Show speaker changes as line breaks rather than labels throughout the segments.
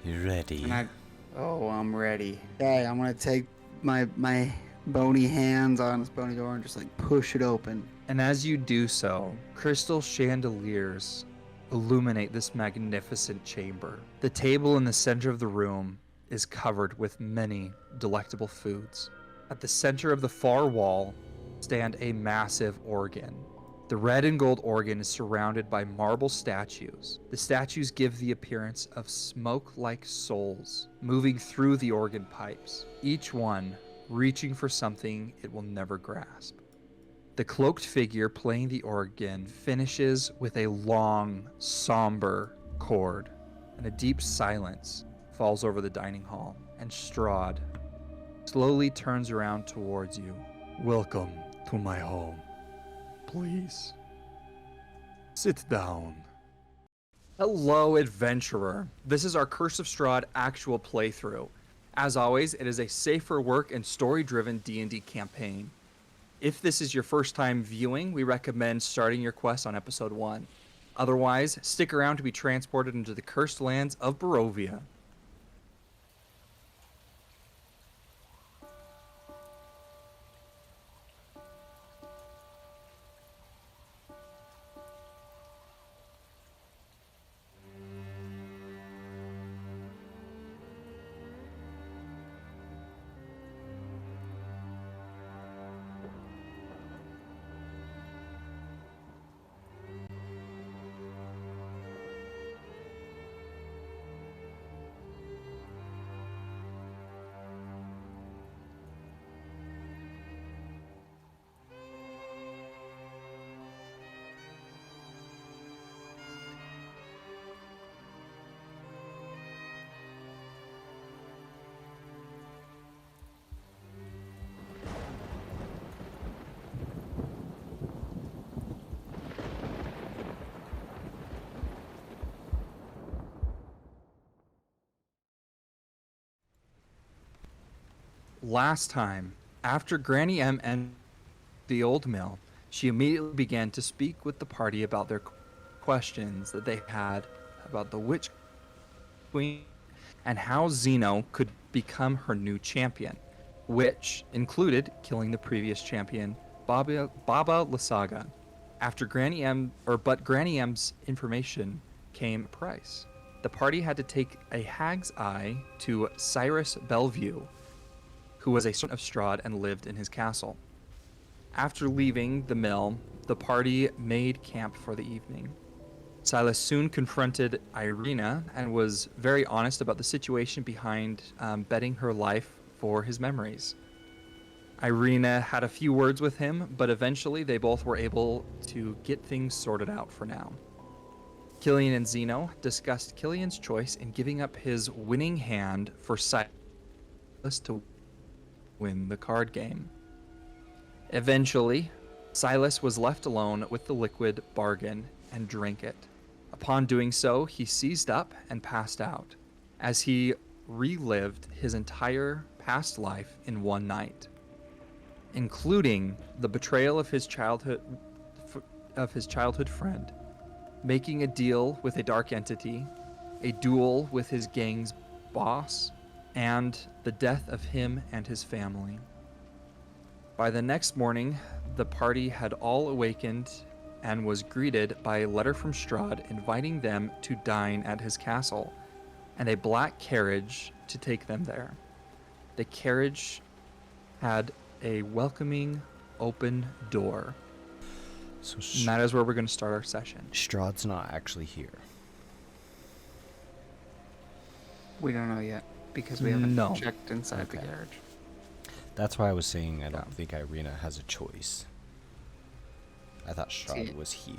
You ready?
I'm ready. Okay, I'm gonna take my bony hands on this bony door and just like push it open.
And as you do so, crystal chandeliers illuminate this magnificent chamber. The table in the center of the room is covered with many delectable foods. At the center of the far wall stand a massive organ. The red and gold organ is surrounded by marble statues. The statues give the appearance of smoke-like souls moving through the organ pipes, each one reaching for something it will never grasp. The cloaked figure playing the organ finishes with a long, somber chord, and a deep silence falls over the dining hall, and Strahd slowly turns around towards you. Welcome to my home. Please, sit down. Hello, adventurer. This is our Curse of Strahd actual playthrough. As always, it is a safer work and story-driven D&D campaign. If this is your first time viewing, we recommend starting your quest on episode 1. Otherwise, stick around to be transported into the cursed lands of Barovia. Last time, after Granny M entered the old mill, she immediately began to speak with the party about their questions that they had about the Witch Queen and how Zeno could become her new champion, which included killing the previous champion, Baba Lysaga. After but Granny M's information came a price. The party had to take a hag's eye to Cyrus Bellevue, who was a servant of Strahd and lived in his castle. After leaving the mill, the party made camp for the evening. Silas soon confronted Ireena and was very honest about the situation behind betting her life for his memories. Ireena had a few words with him, but eventually they both were able to get things sorted out for now. Killian and Zeno discussed Killian's choice in giving up his winning hand for Silas to win the card game. Eventually, Silas was left alone with the liquid bargain and drank it. Upon doing so, he seized up and passed out, as he relived his entire past life in one night, including the betrayal of his childhood friend, making a deal with a dark entity, a duel with his gang's boss, and the death of him and his family. By the next morning, the party had all awakened and was greeted by a letter from Strahd inviting them to dine at his castle, and a black carriage to take them there. The carriage had a welcoming, open door. And that is where we're going to start our session.
Strahd's not actually here.
We don't know yet because we haven't checked inside the carriage.
That's why I was saying I don't think Ireena has a choice. I thought Strahd was here.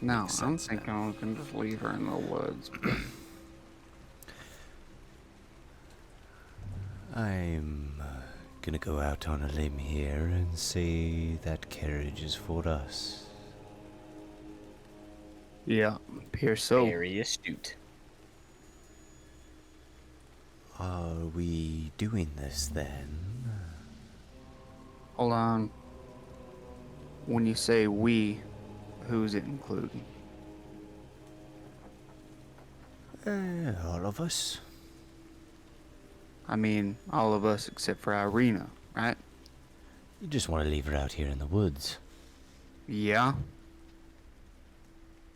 No, I'm thinking we can just leave her in the woods.
I'm gonna go out on a limb here and say that carriage is for us.
Yeah, appears so.
Very astute.
Are we doing this then?
Hold on. When you say we, who's it including?
All of us.
I mean, all of us except for Ireena, right?
You just want to leave her out here in the woods.
Yeah.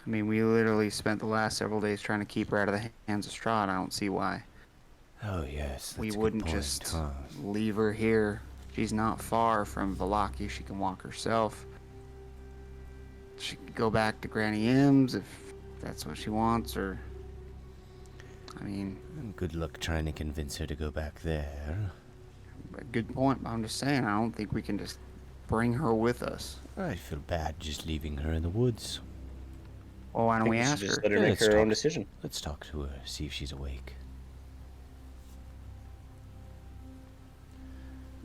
I mean, we literally spent the last several days trying to keep her out of the hands of Strahd. I don't see why
Oh, yes, that's
we
a good
wouldn't
point,
just
huh?
leave her here. She's not far from Valaki. She can walk herself. She could go back to Granny M's if that's what she wants, or... I mean,
And good luck trying to convince her to go back there.
a good point. I'm just saying, I don't think we can just bring her with us.
I feel bad just leaving her in the woods.
Well, why don't we
should
ask
just
her?
let her
Yeah,
make
let's
her own
talk.
decision.
Let's talk to her, see if she's awake.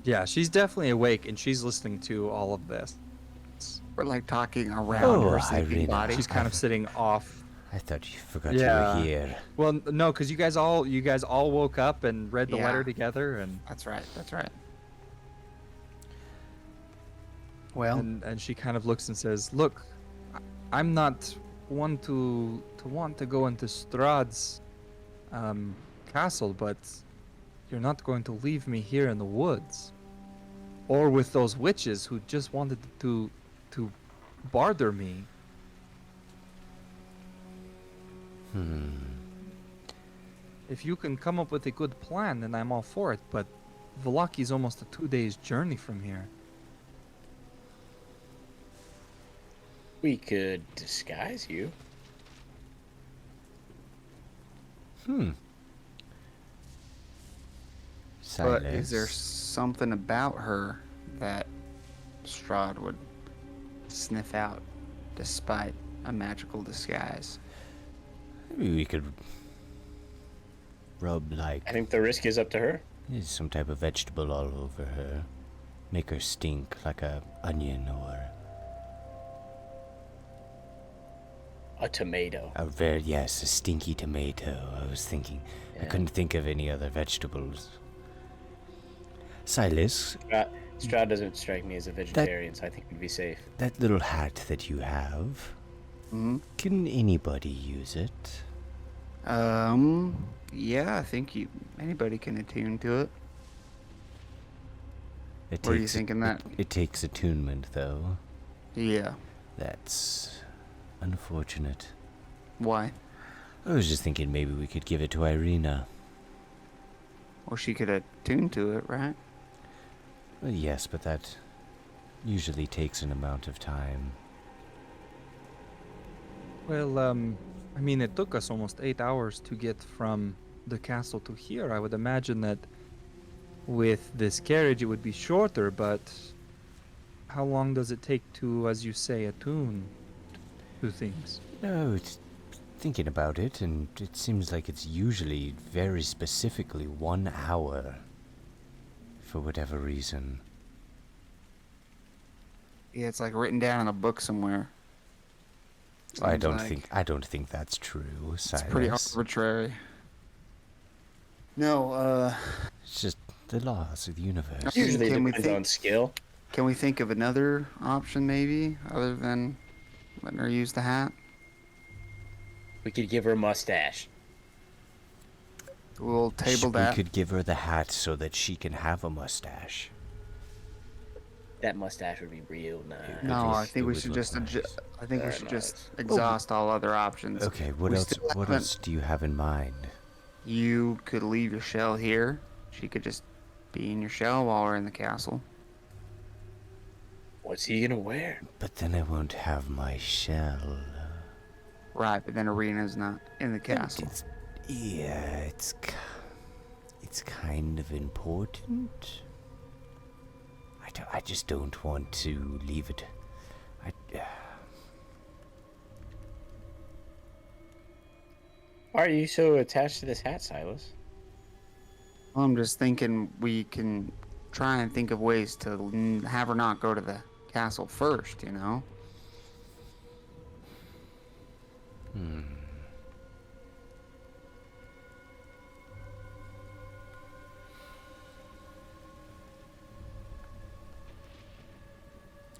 Yeah, she's definitely awake and she's listening to all of this.
We're like talking around
Oh,
her sleeping
Ireena.
body.
She's kind of sitting off.
I thought you forgot you
Yeah.
were here.
Well, no, because you guys all woke up and read the
Yeah.
letter together, and
That's right. That's right. Well,
and she kind of looks and says, "Look, I'm not one to want to go into Strahd's castle, but you're not going to leave me here in the woods, or with those witches who just wanted to barter me." If you can come up with a good plan, then I'm all for it, but Valaki's almost a 2 days journey from here.
We could disguise you.
but
Silas.
is there something about her that Strahd would sniff out despite a magical disguise?
Maybe we could rub, like,
I think the risk is up to her.
some type of vegetable all over her. Make her stink like a onion or
A tomato.
a stinky tomato. I was thinking. I
Yeah.
couldn't think of any other vegetables. Silas,
Strahd doesn't strike me as a vegetarian, so I think we'd be safe.
that little hat that you have, can anybody use it?
Yeah, I think anybody can attune to it.
It
What are you
takes-
thinking that?
It takes attunement, though.
Yeah.
That's unfortunate.
Why?
I was just thinking maybe we could give it to Ireena.
Well, she could attune to it, right?
Well, yes, but that usually takes an amount of time.
Well, I mean, it took us almost 8 hours to get from the castle to here. I would imagine that with this carriage it would be shorter, but how long does it take to, as you say, attune to things?
No, it's thinking about it, and it seems like it's usually very specifically 1 hour. For whatever reason.
Yeah, it's like written down in a book somewhere.
I
Seems
don't
like.
think that's true, Silas.
It's pretty arbitrary. No,
It's just the laws of the universe.
Usually
Can we
depends
think-
on skill.
can we think of another option maybe, other than letting her use the hat?
We could give her a mustache.
We'll table
We
that.
could give her the hat so that she can have a mustache.
That mustache would be real nice.
No, I think
It
we
would
should
look
just
nice.
I think we
Very
should just
nice.
exhaust all other options.
Okay, what
We
else?
still
What
haven't-
else do you have in mind?
You could leave your shell here. She could just be in your shell while we're in the castle.
What's he gonna wear?
But then I won't have my shell.
Right, but then Ireena's not in the castle.
It's kind of important. I just don't want to leave it.
Why are you so attached to this hat, Silas?
Well, I'm just thinking we can try and think of ways to have her not go to the castle first, you know?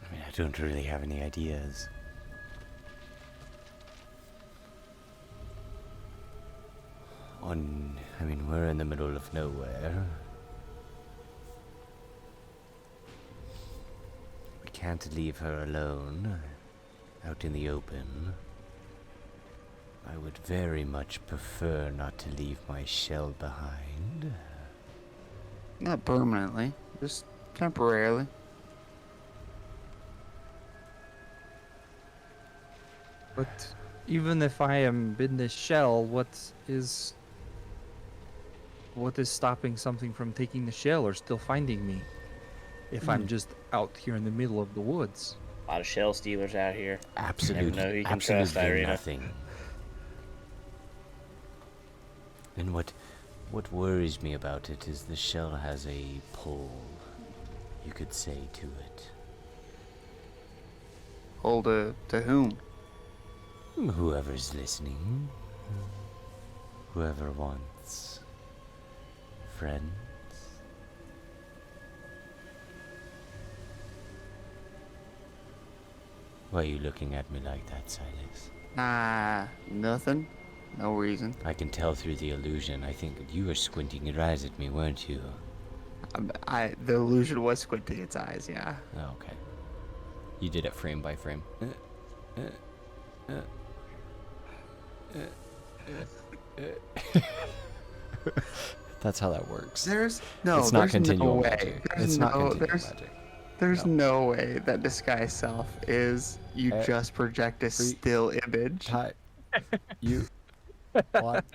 I mean, I don't really have any ideas. I mean, we're in the middle of nowhere. We can't leave her alone, out in the open. I would very much prefer not to leave my shell behind.
Not permanently, just temporarily.
But even if I am in this shell, what is stopping something from taking the shell or still finding me? If I'm just out here in the middle of the woods.
A lot of shell stealers out here.
Absolutely,
know who you can trust,
absolutely
Ireena.
nothing. And what worries me about it is the shell has a pull, you could say, to it.
Hold to whom?
Whoever's listening. Whoever wants friends. Why are you looking at me like that, Silas?
Nah, nothing. No reason.
I can tell through the illusion. I think you were squinting your eyes at me, weren't you?
The illusion was squinting its eyes, yeah.
Oh, okay. You did it frame by frame. That's how that works.
There's
It's not
there's
continual
no way.
magic.
There's
It's
no,
not continual
there's,
magic.
There's
No.
no way that disguise self is you just project a still image.
Ty, you. What?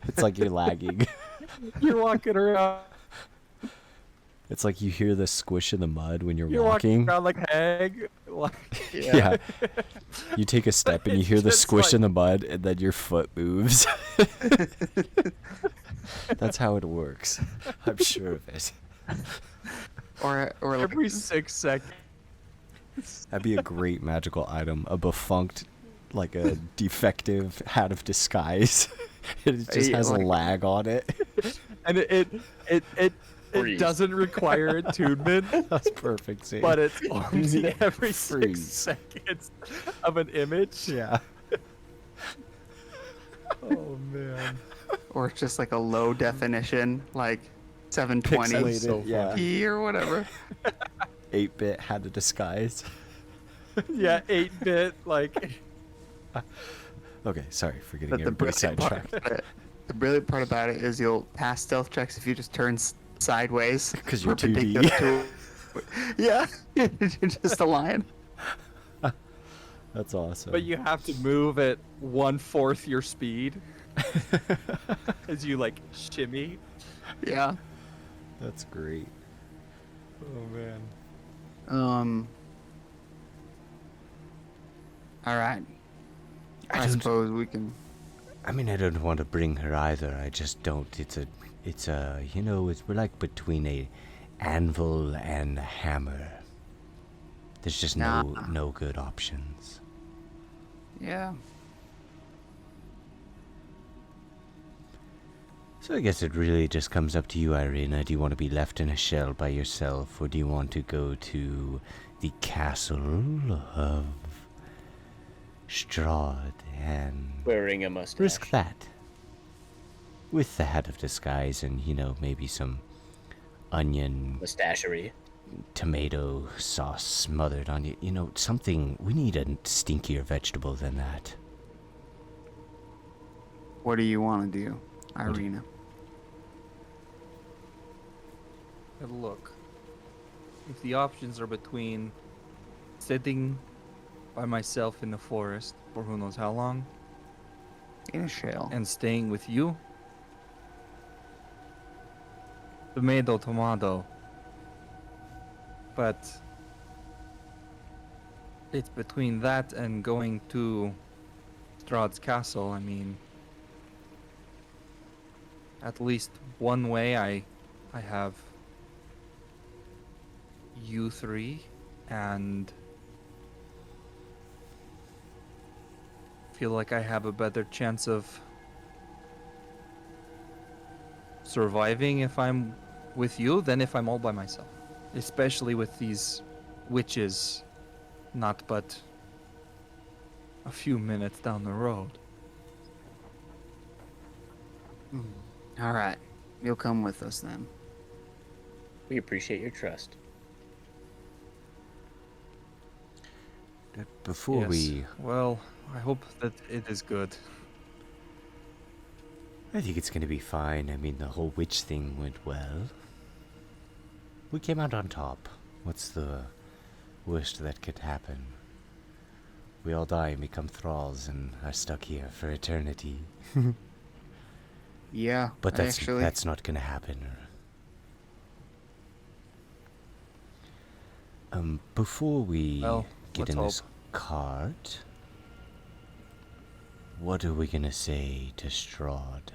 It's like you're lagging.
You're walking around.
It's like you hear the squish in the mud when you're
You're
walking.
walking around like Hag. Like,
Yeah. You take a step and you hear the
It's
squish
like-
in the mud, and then your foot moves. That's how it works. I'm sure of it.
Or like,
every 6 seconds.
That'd be a great magical item. A befunked, like a defective hat of disguise. It just
Yeah,
has a
like-
lag on it.
And it
Freeze.
doesn't require attunement,
That's perfect. See?
but it forms every 6
Freeze.
seconds of an image.
Yeah.
Oh man.
or it's just like a low definition, like 720
Pixelated,
so
yeah.
p or whatever.
8-bit hat of disguise.
Yeah, 8-bit like.
Okay, sorry for getting
But the
everybody
brilliant part
sidetracked.
about it, the brilliant part about it is you'll pass stealth checks if you just turn sideways.
'Cause you're 2D.
perpendicular to- Yeah, you're just a lion.
That's awesome.
But you have to move at 1/4 your speed as you like shimmy.
Yeah.
That's great.
Oh man.
All right. I
don't-
suppose we can.
I mean, I don't want to bring her either. I just don't. It's a, you know, we're like between a anvil and a hammer. There's just
Nah.
no good options.
Yeah.
So I guess it really just comes up to you, Ireena. Do you want to be left in a shell by yourself, or do you want to go to the castle of Strahd and
Wearing a mustache.
risk that? With the hat of disguise and, you know, maybe some onion,
Mustachery.
tomato sauce smothered on you. You know, something. We need a stinkier vegetable than that.
What do you want to do, Ireena?
And look, if the options are between sitting by myself in the forest for who knows how long
In a shell.
and staying with you, tomato. But it's between that and going to Strahd's castle. I mean, at least one way I have you three and feel like I have a better chance of surviving if I'm with you than if I'm all by myself. Especially with these witches not but a few minutes down the road.
All right. You'll come with us then.
We appreciate your trust.
Before we...
Well, I hope that it is good.
I think it's gonna be fine. I mean, the whole witch thing went well. We came out on top. What's the worst that could happen? We all die and become thralls and are stuck here for eternity.
Yeah,
But
actually.
that's not gonna happen. Before we
Well,
get
let's
in this cart, what are we gonna say to Strahd?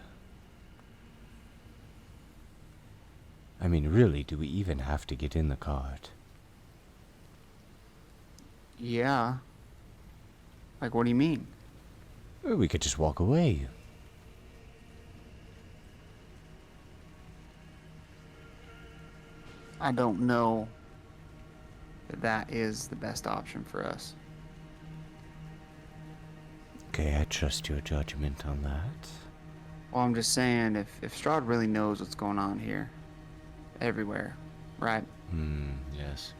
I mean, really, do we even have to get in the cart?
Yeah. Like, what do you mean?
Or we could just walk away.
I don't know that that is the best option for us.
Okay, I trust your judgment on that.
Well, I'm just saying, if Strahd really knows what's going on here, everywhere, right,
Yes.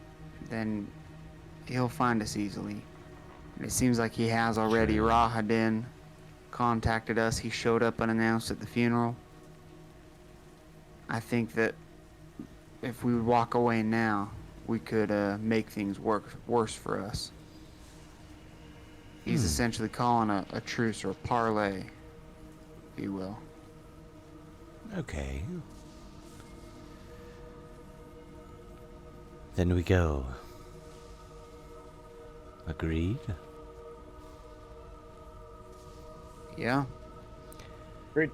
then he'll find us easily. And it seems like he has already.
True.
Rahadin contacted us. He showed up unannounced at the funeral. I think that if we would walk away now, we could make things worse for us. He's essentially calling a truce or a parlay, if you will.
Okay. Then we go. Agreed?
Yeah.
Great.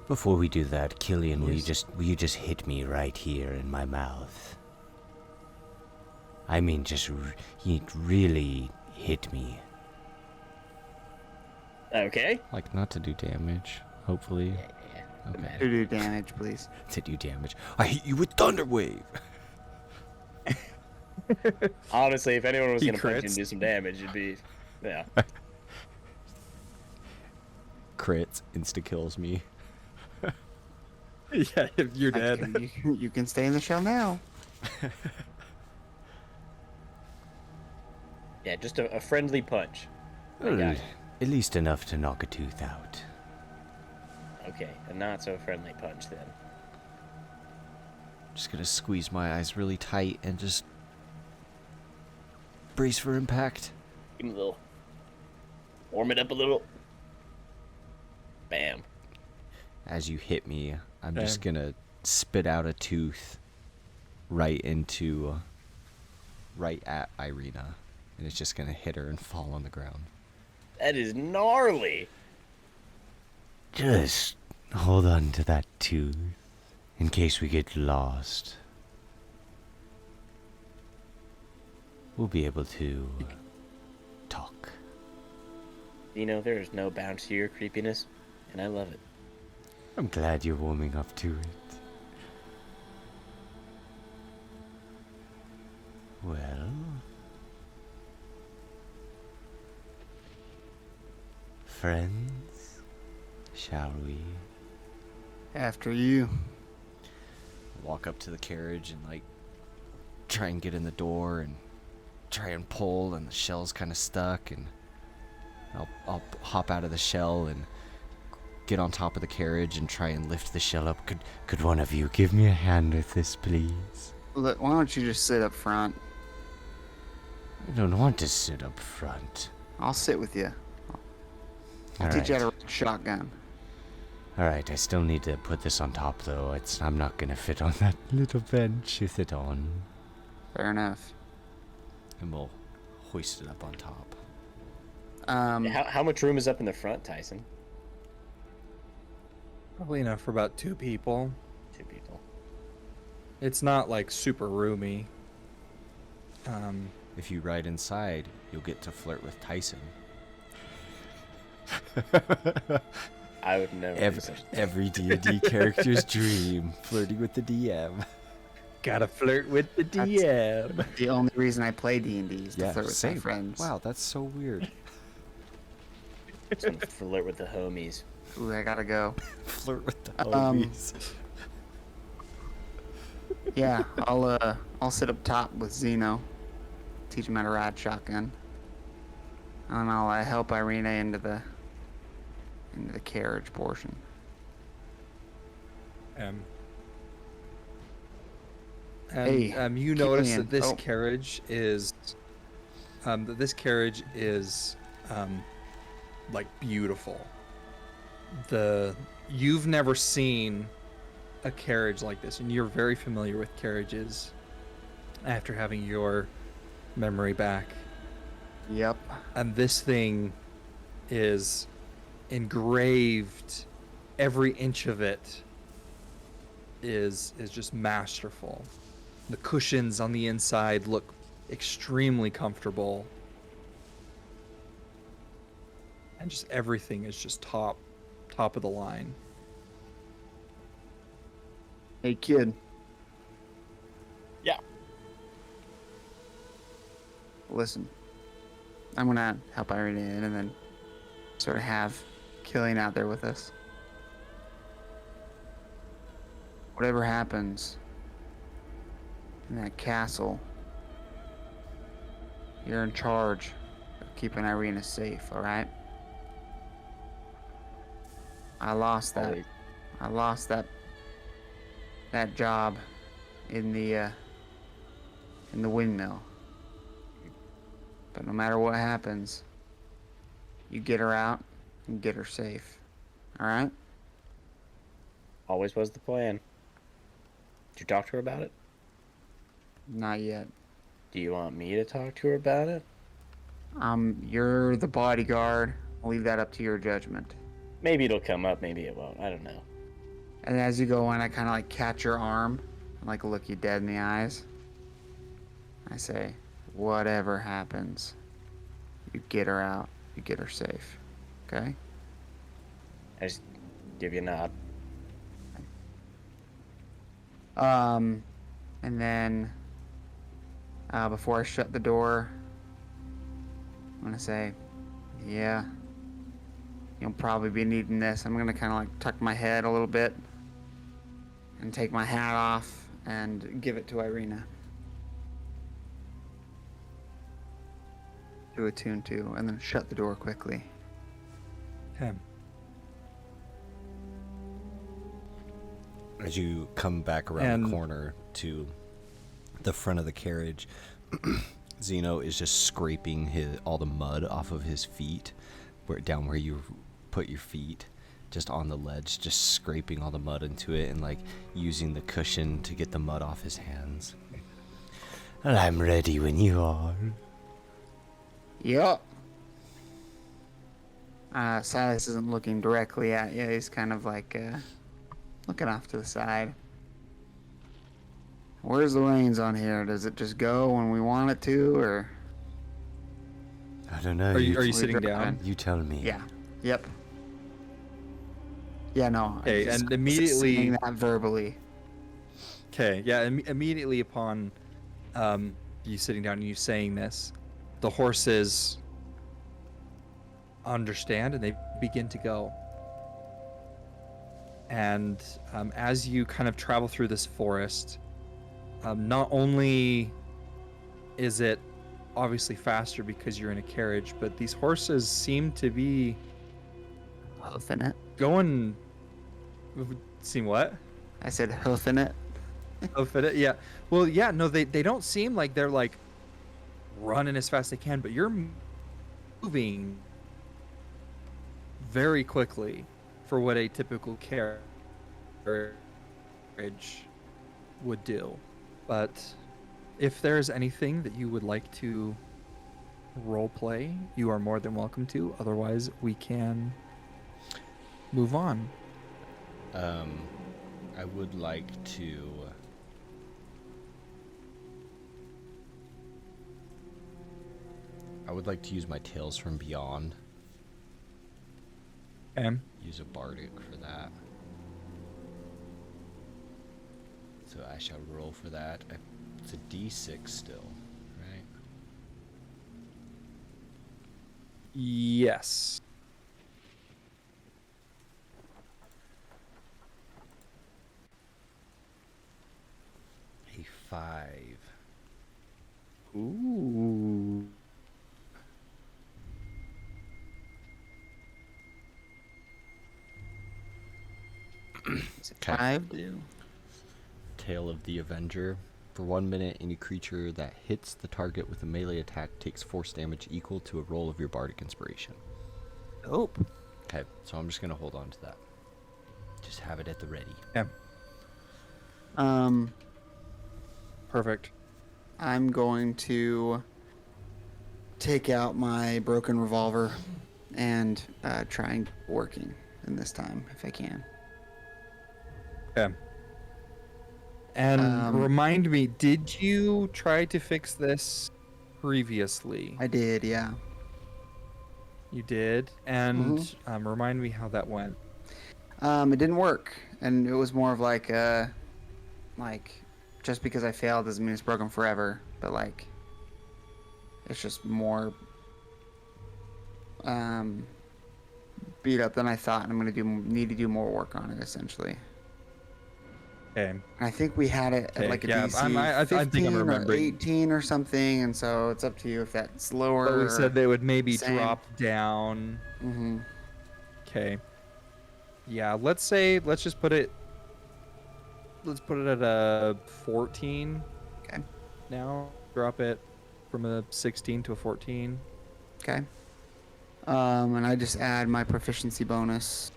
Before we do that, Killian, will
Yes.
you just hit me right here in my mouth? I mean, just really hit me.
Okay.
Like, not to do damage, hopefully.
Yeah.
Okay.
To do damage, please.
To do damage. I hit you with Thunder Wave!
Honestly, if anyone was
He
going to punch you
crits.
and do some damage, it'd be... Yeah.
Crits, insta-kills me.
Yeah, if you're dead.
You can stay in the shell now.
Yeah, just a friendly punch. I got
Well,
it.
at least enough to knock a tooth out.
Okay, a not so friendly punch then.
Just gonna squeeze my eyes really tight and just brace for impact.
Give me a little... Warm it up a little. Bam.
As you hit me, I'm just
Bam.
gonna spit out a tooth right at Ireena. And it's just gonna hit her and fall on the ground.
That is gnarly.
Just hold on to that tooth in case we get lost. We'll be able to talk.
You know, there's no bounds to your creepiness, and I love it.
I'm glad you're warming up to it. Well, friends, shall we?
After you.
Walk up to the carriage and like try and get in the door and try and pull, and the shell's kind of stuck, and I'll hop out of the shell and get on top of the carriage and try and lift the shell up. Could one of you give me a hand with this, please?
Look, why don't you just sit up front?
I don't want to sit up front.
I'll sit with you. I'll
All
teach you
right.
how to ride a shotgun.
Alright, I still need to put this on top though. I'm not gonna fit on that little bench with it on.
Fair enough.
And we'll hoist it up on top.
How much room is up in the front, Tyson?
Probably enough for about 2 people.
2 people.
It's not like super roomy.
If you ride inside, you'll get to flirt with Tyson.
I would never do such a thing.
Every D&D character's dream, flirting with the DM.
Gotta flirt with the DM.
The only reason I play D&D is to
Yeah,
flirt with
same.
my friends.
Wow, that's so weird.
Just wanna flirt with the homies.
Ooh, I gotta go.
Flirt with the
Um,
homies.
Yeah, I'll sit up top with Zeno, teach him how to ride shotgun, and I'll help Ireena into the carriage portion.
And
Hey,
you
keep me
notice
in.
that this
Oh.
carriage is like beautiful. You've never seen a carriage like this, and you're very familiar with carriages after having your memory back.
Yep.
And this thing is engraved. Every inch of it is just masterful. The cushions on the inside look extremely comfortable, and just everything is just top of the line.
Hey, kid.
Yeah.
Listen, I'm gonna help Ireena in and then sort of have Killian out there with us. Whatever happens in that castle, you're in charge of keeping Ireena safe, alright? I lost that.
Always.
I lost that job in the windmill. But no matter what happens, you get her out and get her safe. Alright?
Always was the plan. Did you talk to her about it?
Not yet.
Do you want me to talk to her about it?
You're the bodyguard. I'll leave that up to your judgment.
Maybe it'll come up, maybe it won't. I don't know.
And as you go in, I kind of like catch your arm and like look you dead in the eyes. I say, whatever happens, you get her out, you get her safe. Okay?
I just give you a nod.
And then before I shut the door, I'm gonna say, yeah, you'll probably be needing this. I'm gonna kind of like tuck my head a little bit and take my hat off and give it to Ireena. To attune to, and then shut the door quickly.
Okay.
As you come back around the
And-
corner to the front of the carriage, Zeno is just scraping all the mud off of his feet, down where you put your feet, just on the ledge, just scraping all the mud into it and like using the cushion to get the mud off his hands. And I'm ready when you are.
Yup. Silas isn't looking directly at you. He's kind of like looking off to the side. Where's the reins on here? Does it just go when we want it to, or?
I don't know.
Are you
We're
sitting
driving.
down?
You tell me.
Yeah. Yep. Yeah, no.
Okay,
I'm just
and immediately-
saying that verbally.
Okay, yeah, immediately upon you sitting down and you saying this, the horses understand and they begin to go. And as you kind of travel through this forest, not only is it obviously faster because you're in a carriage, but these horses seem to be
Hoofing it.
going... Seem what?
I said hoofing it.
Oh, fit it? Yeah. Well, yeah, no, they don't seem like they're like running as fast as they can, but you're moving very quickly for what a typical carriage would do. But if there's anything that you would like to role play, you are more than welcome to. Otherwise, we can move on.
I would like to. I would like to use my Tales from Beyond. Use a bardic for that. So I shall roll for that. It's a D6 still, right?
Yes.
5.
Ooh.
Is it
Okay.
5 do?
Tale of the Avenger. For 1 minute, any creature that hits the target with a melee attack takes force damage equal to a roll of your bardic inspiration.
Dope.
Okay, so I'm just gonna hold on to that. Just have it at the ready.
Yeah.
Um,
Perfect.
I'm going to take out my broken revolver and try and get working in this time if I can.
Okay. And
Um,
remind me, did you try to fix this previously?
I did, yeah.
You did, and remind me how that went.
It didn't work, and it was more of like, just because I failed doesn't mean it's broken forever, but like, it's just more, beat up than I thought, and I'm gonna need to do more work on it essentially.
Okay.
I think we had it at
Okay,
like a
yeah,
DC
I think I'm
15 or
remembering.
18 or something, and so it's up to you if that's lower.
But we said they would maybe
same.
drop down.
Mm-hmm.
Okay. Yeah, let's just put it. Let's put it at a 14.
Okay.
Now drop it from a 16 to a 14.
Okay. And I just add my proficiency bonus.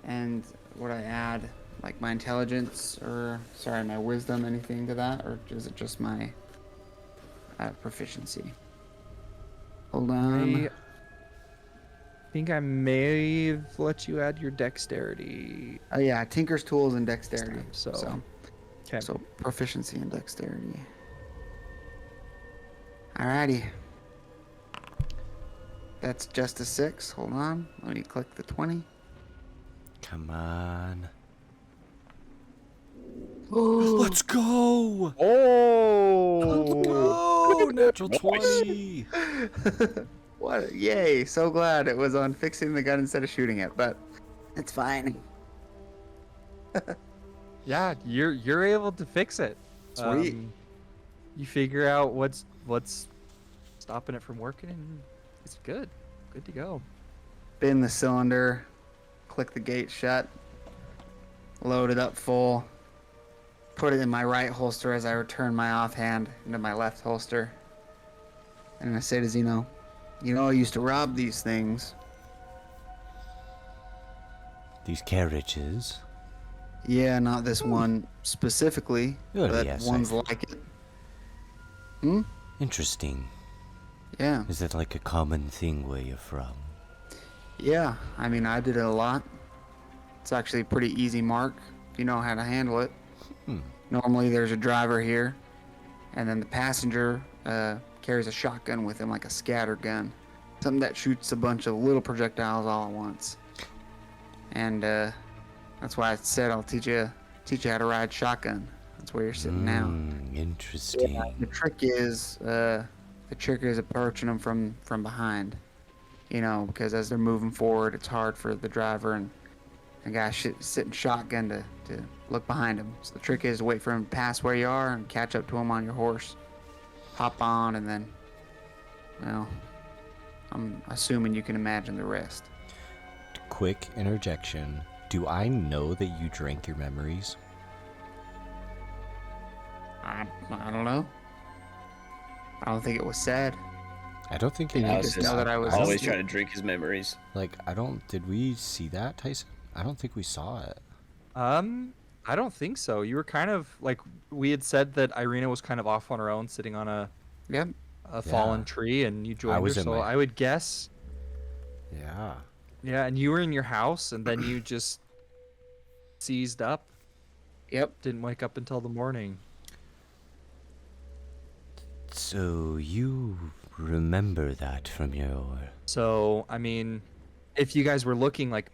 And would I add like my intelligence or my wisdom, anything to that, or is it just my proficiency? Hold on.
I think I may have let you add your dexterity.
Oh yeah, Tinker's tools and dexterity.
So, okay.
So proficiency and dexterity. Alrighty. That's just a 6. Hold on. Let me click the 20.
Come on.
Oh,
Let's go!
Oh!
Go! Natural 20!
what? Yay! So glad it was on fixing the gun instead of shooting it, but it's fine.
Yeah, you're able to fix it.
Sweet.
You figure out what's stopping it from working, and it's good to go.
Spin the cylinder, click the gate shut, load it up full, put it in my right holster as I return my offhand into my left holster. And I say to Zeno, I used to rob these things.
These carriages.
Yeah, not this one specifically,
Oh,
but
yes,
ones
I-
like it. Hmm?
Interesting.
Yeah.
Is that like a common thing where you're from?
Yeah, I mean, I did it a lot. It's actually a pretty easy mark if you know how to handle it.
Hmm.
Normally there's a driver here, and then the passenger carries a shotgun with him, like a scatter gun. Something that shoots a bunch of little projectiles all at once. And that's why I said I'll teach you how to ride shotgun. That's where you're sitting now.
Interesting.
The trick is approaching them from behind. Because as they're moving forward, it's hard for the driver and the guy sitting shotgun to look behind him. So the trick is to wait for him to pass where you are and catch up to him on your horse. Hop on, and then, I'm assuming you can imagine the rest.
Quick interjection. Do I know that you drank your memories?
I don't know. I don't think it was said.
I don't think
Did
it
you
is.
just know that I was
always trying to drink his memories.
Like, did we see that, Tyson? I don't think we saw it.
I don't think so. You were kind of like, we had said that Ireena was kind of off on her own, sitting on a
Yep.
fallen
Yeah.
tree, and you joined her.
was in
So
my-
I would guess,
Yeah.
yeah. And you were in your house, and then you just seized up.
Yep.
Didn't wake up until the morning.
So you remember that from your...
So I mean, if you guys were looking like,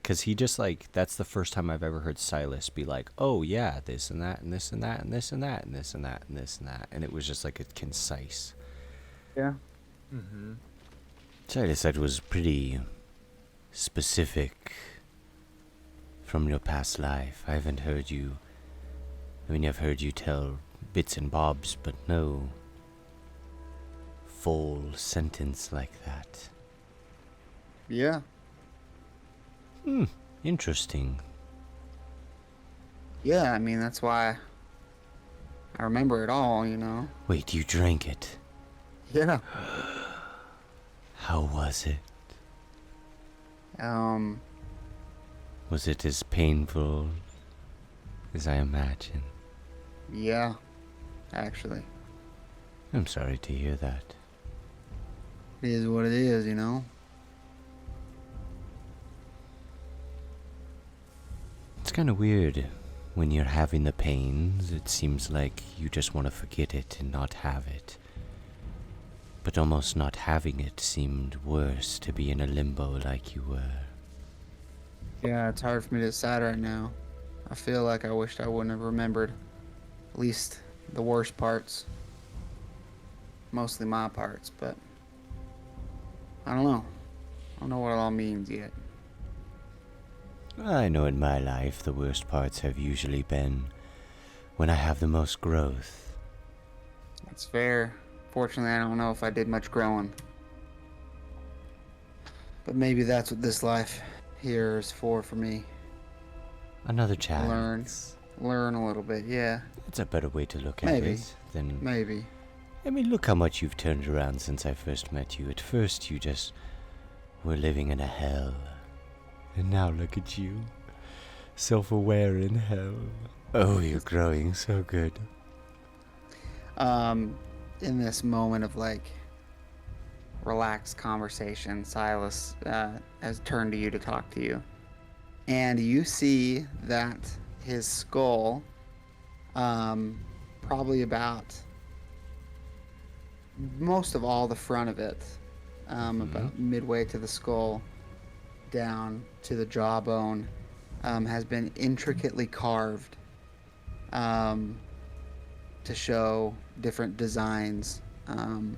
Because he just, like, that's the first time I've ever heard Silas be like, oh, yeah, this and that and this and that and this and that and this and that and this and that. And it was just, like, a concise.
Yeah.
Silas said was pretty specific from your past life. I haven't heard you I mean, I've heard you tell bits and bobs, but no full sentence like that.
Yeah.
Interesting.
Yeah, I mean, that's why I remember it all, you know?
Wait, you drank it?
Yeah.
How was it? Was it as painful as I imagine?
Yeah, actually.
I'm sorry to hear that.
It is what it is, you know?
It's kind of weird. When you're having the pains, it seems like you just want to forget it and not have it. But almost not having it seemed worse, to be in a limbo like you were.
Yeah, it's hard for me to decide right now. I feel like I wished I wouldn't have remembered at least the worst parts. Mostly my parts, but I don't know. I don't know what it all means yet.
I know in my life the worst parts have usually been when I have the most growth.
That's fair. Fortunately, I don't know if I did much growing. But maybe that's what this life here is for me.
Another chance.
Learn a little bit, yeah.
That's a better way to look at
Maybe.
it than...
Maybe.
I mean, look how much you've turned around since I first met you. At first, you just were living in a hell. And now look at you. Self-aware in hell. Oh, you're growing so good.
In this moment of, like, relaxed conversation, Silas has turned to you to talk to you. And you see that his skull, probably about most of all the front of it, about midway to the skull, down to the jawbone, has been intricately carved to show different designs. And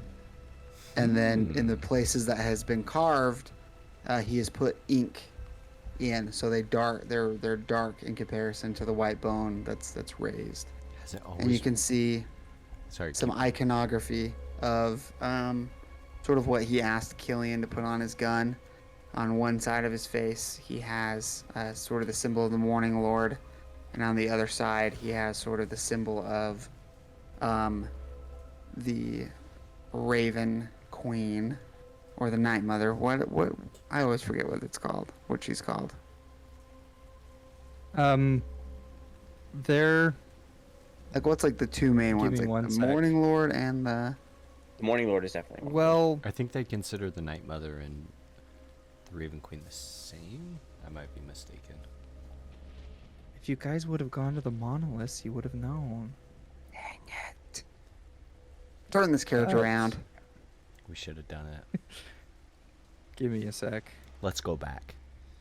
then in the places that has been carved, he has put ink in, so they're dark in comparison to the white bone that's raised.
Has it always...
And you can see some iconography of sort of what he asked Killian to put on his gun. On one side of his face, he has sort of the symbol of the Morning Lord, and on the other side, he has sort of the symbol of the Raven Queen, or the Night Mother. What I always forget what it's called. What she's called.
They're
Like, what's like the two main
Give
ones?
me
Like
one
the
sec.
Morning Lord and the...
The Morning Lord is definitely one.
well.
I think they consider the Night Mother and the Raven Queen the same? I might be mistaken.
If you guys would have gone to the monoliths, you would have known.
Dang it. Turn this carriage around.
We should have done it.
Give me a sec.
Let's go back.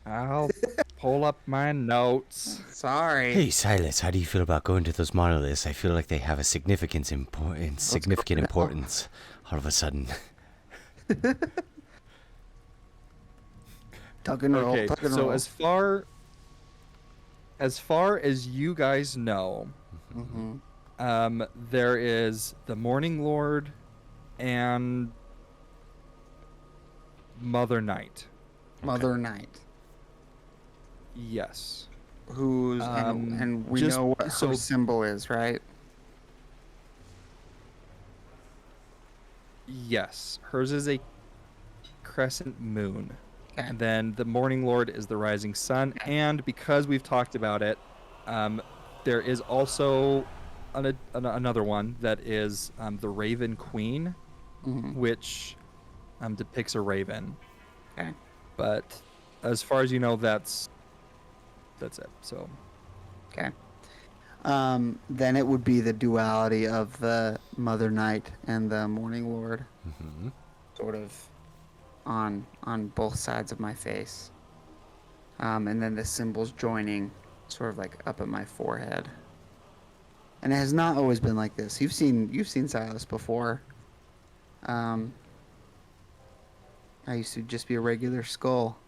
I'll pull up my notes.
Sorry.
Hey, Silas, how do you feel about going to those monoliths? I feel like they have a significant importance all of a sudden.
Tuck and roll.
Okay,
Tuck and
so
roll.
as far as you guys know, there is the Morning Lord and Mother Night.
Mother Night.
Yes.
Who's and we
just-
know what her
so-
symbol is, right?
Yes. Hers is a crescent moon.
Okay.
And then the Morning Lord is the rising sun. And because we've talked about it, there is also another one that is the Raven Queen, which depicts a raven.
Okay.
But as far as you know, that's it. So
Okay. Then it would be the duality of the Mother Night and the Morning Lord, sort of on both sides of my face. And then the symbols joining, sort of like up at my forehead. And it has not always been like this. You've seen Silas before. I used to just be a regular skull.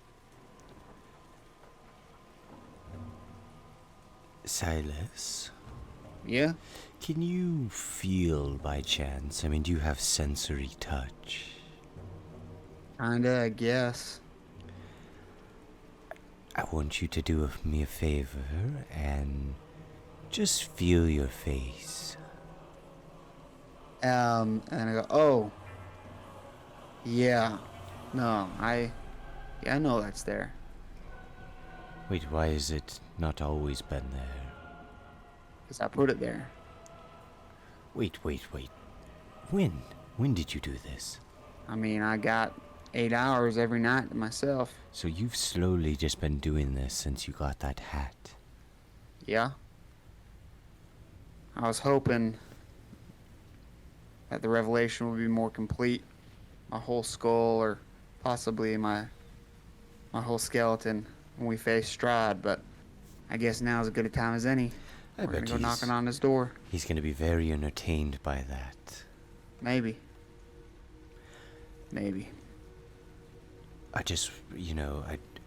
Silas,
Yeah?
Can you feel by chance? I mean, do you have sensory touch?
Kinda, I guess.
I want you to do me a favor and just feel your face.
And I go, oh, yeah. No, I know that's there.
Wait, why is it not always been there?
Because I put it there.
Wait. When? When did you do this?
I mean, I got 8 hours every night to myself.
So you've slowly just been doing this since you got that hat.
Yeah. I was hoping that the revelation would be more complete. My whole skull, or possibly my whole skeleton when we face Strahd, but I guess now is as good a time as any.
I
We're
bet
gonna go knocking on his door.
He's gonna be very entertained by that.
Maybe.
I just,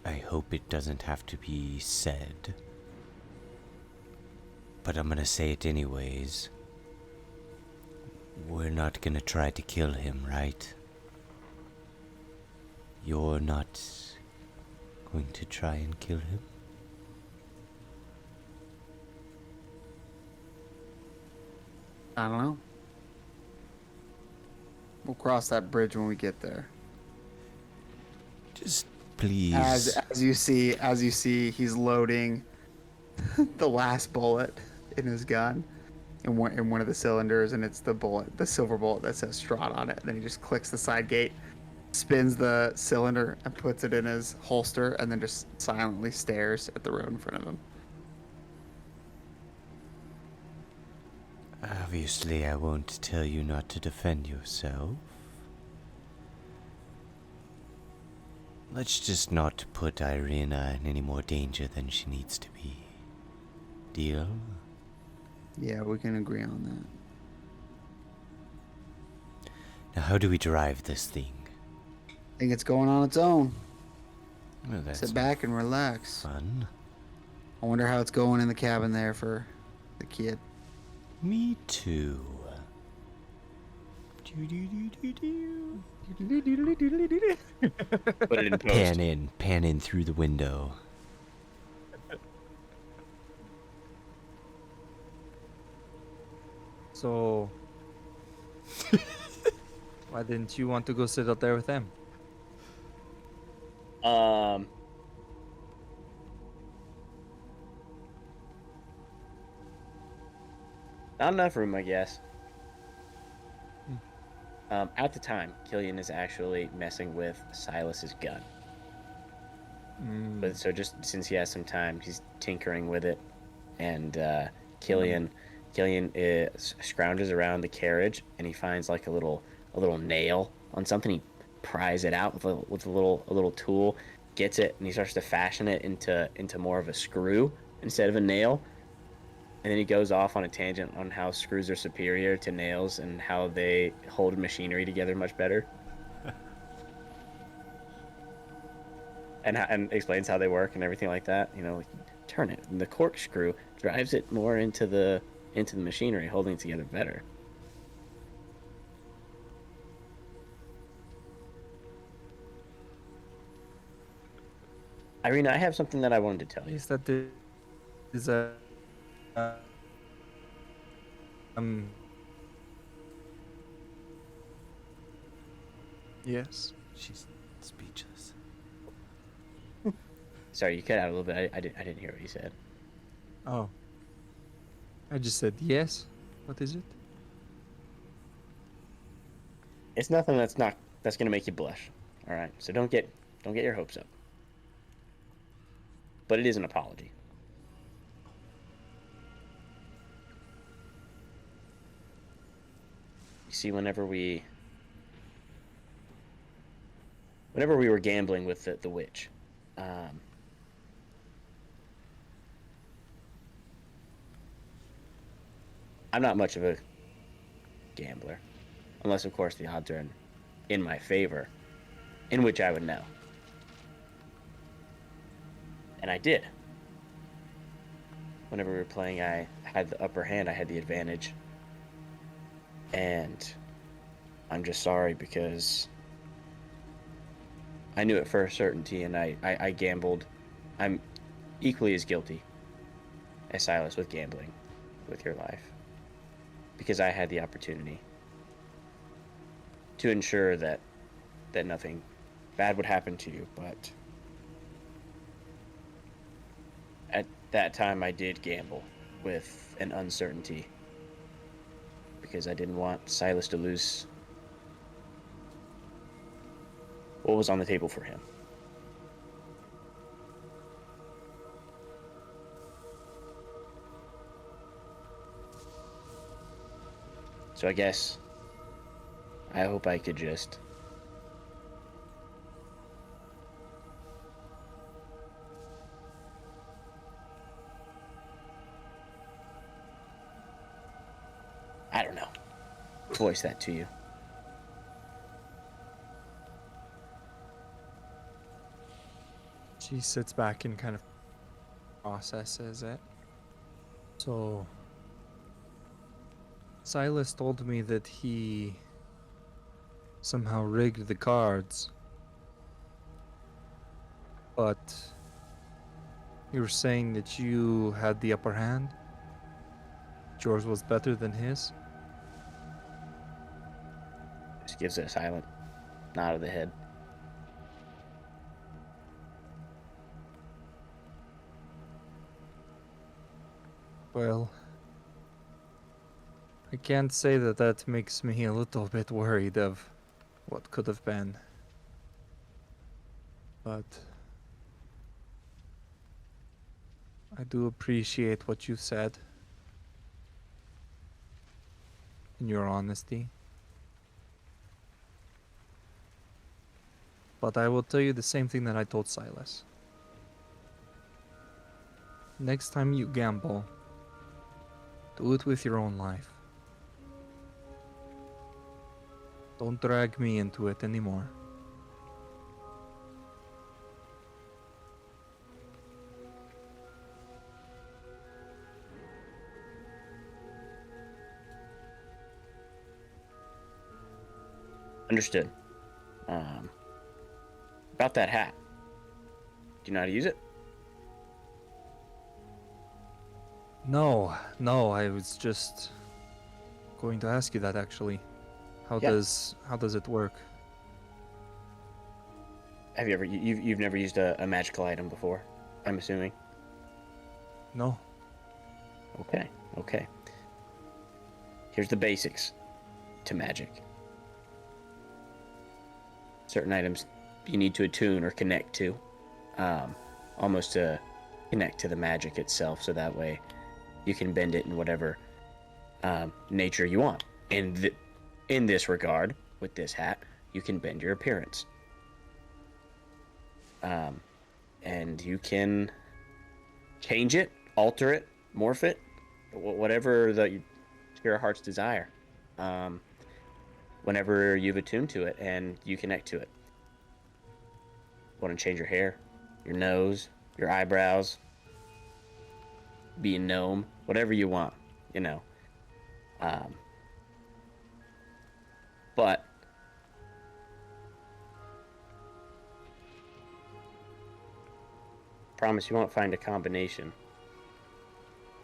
I hope it doesn't have to be said. But I'm gonna say it anyways. We're not gonna try to kill him, right? You're not going to try and kill him?
I don't know. We'll cross that bridge when we get there.
Just please.
As you see, he's loading the last bullet in his gun in one of the cylinders, and it's the silver bullet that says Strahd on it. And then he just clicks the side gate, spins the cylinder, and puts it in his holster, and then just silently stares at the road in front of him.
Obviously, I won't tell you not to defend yourself. Let's just not put Ireena in any more danger than she needs to be. Deal?
Yeah, we can agree on that.
Now, how do we drive this thing?
I think it's going on its own.
Well, that's
Sit back and relax.
fun.
I wonder how it's going in the cabin there for the kid.
Me too. Do-do-do-do-do.
Put it in post.
Pan in through the window.
So, why didn't you want to go sit out there with them?
Not enough room, I guess. At the time, Killian is actually messing with Silas's gun. But so just since he has some time, he's tinkering with it, and Killian scrounges around the carriage, and he finds like a little nail on something. He pries it out with a little tool, gets it, and he starts to fashion it into more of a screw instead of a nail. And then he goes off on a tangent on how screws are superior to nails and how they hold machinery together much better. and explains how they work and everything like that. You know, like, turn it, and the corkscrew drives it more into the machinery, holding it together better. Ireena, I have something that I wanted to tell you.
Is that there is a yes.
She's speechless.
Sorry, you cut out a little bit. I didn't hear what you said.
Oh. I just said yes. What is it?
It's nothing that's gonna make you blush. All right, so don't get your hopes up. But it is an apology. You see, whenever we were gambling with the witch, I'm not much of a gambler, unless of course the odds are in my favor, in which I would know. And I did. whenever we were playing, I had the upper hand. I had the advantage. And I'm just sorry because I knew it for a certainty, and I gambled. I'm equally as guilty as Silas with gambling with your life because I had the opportunity to ensure that nothing bad would happen to you, but at that time I did gamble with an uncertainty because I didn't want Silas to lose what was on the table for him. So I guess I hope I could just I don't know, voice that to you.
She sits back and kind of processes it. So, Silas told me that he somehow rigged the cards. But you were saying that you had the upper hand? Yours was better than his?
Just gives it a silent nod of the head.
Well, I can't say that that makes me a little bit worried of what could have been. But I do appreciate what you said and your honesty. But I will tell you the same thing that I told Silas. Next time you gamble, do it with your own life. Don't drag me into it anymore.
Understood. About that hat. Do you know how to use it?
No, I was just going to ask you that actually. How
Yeah.
does it work?
Have you ever you've never used a magical item before? I'm assuming.
No.
Okay. Here's the basics to magic. Certain items you need to attune or connect to, almost to connect to the magic itself, so that way you can bend it in whatever nature you want. In this regard, with this hat, you can bend your appearance. And you can change it, alter it, morph it, whatever your heart's desire. Whenever you've attuned to it and you connect to it. Want to change your hair, your nose, your eyebrows, be a gnome, whatever you want, you know. But promise you won't find a combination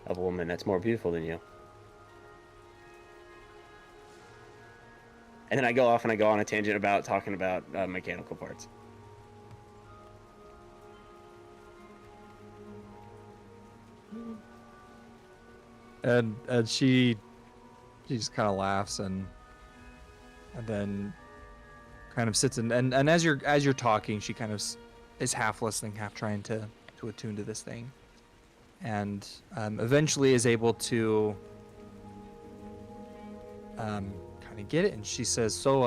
of a woman that's more beautiful than you. And then I go off and I go on a tangent about talking about mechanical parts.
And she just kind of laughs and then kind of sits and as you're talking, she kind of is half listening, half trying to attune to this thing, and eventually is able to kind of get it. And she says, "So,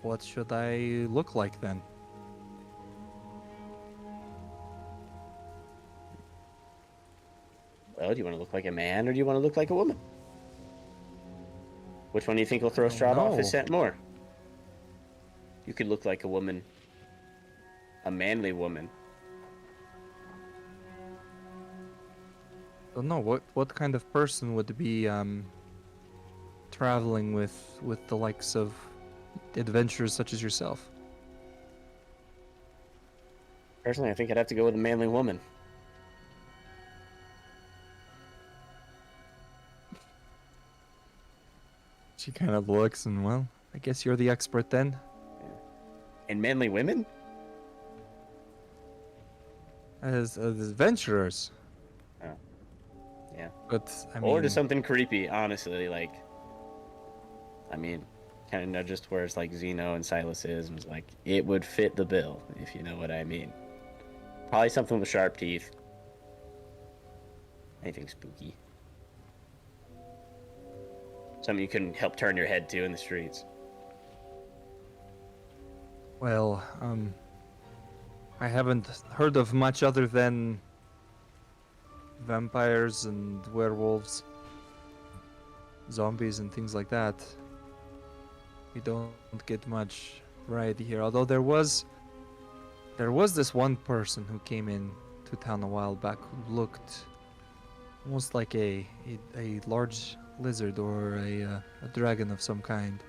what should I look like then?"
Well, do you want to look like a man or do you want to look like a woman? Which one do you think will throw Strahd off his scent more? You could look like a woman, a manly woman,
don't know what kind of person would be traveling with the likes of adventurers such as yourself.
Personally, I think I'd have to go with a manly woman.
She kind of looks and, well, I guess you're the expert then.
And manly women?
As adventurers.
Oh. Yeah.
But, I
Or
mean...
just something creepy, honestly. Like, I mean, kind of just where it's like Zeno and Silas is, and it's like, it would fit the bill, if you know what I mean. Probably something with sharp teeth. Anything spooky. Something you couldn't help turn your head to in the streets.
Well, I haven't heard of much other than vampires and werewolves, zombies and things like that. We don't get much variety here, although there was this one person who came in to town a while back who looked almost like a large lizard or a dragon of some kind.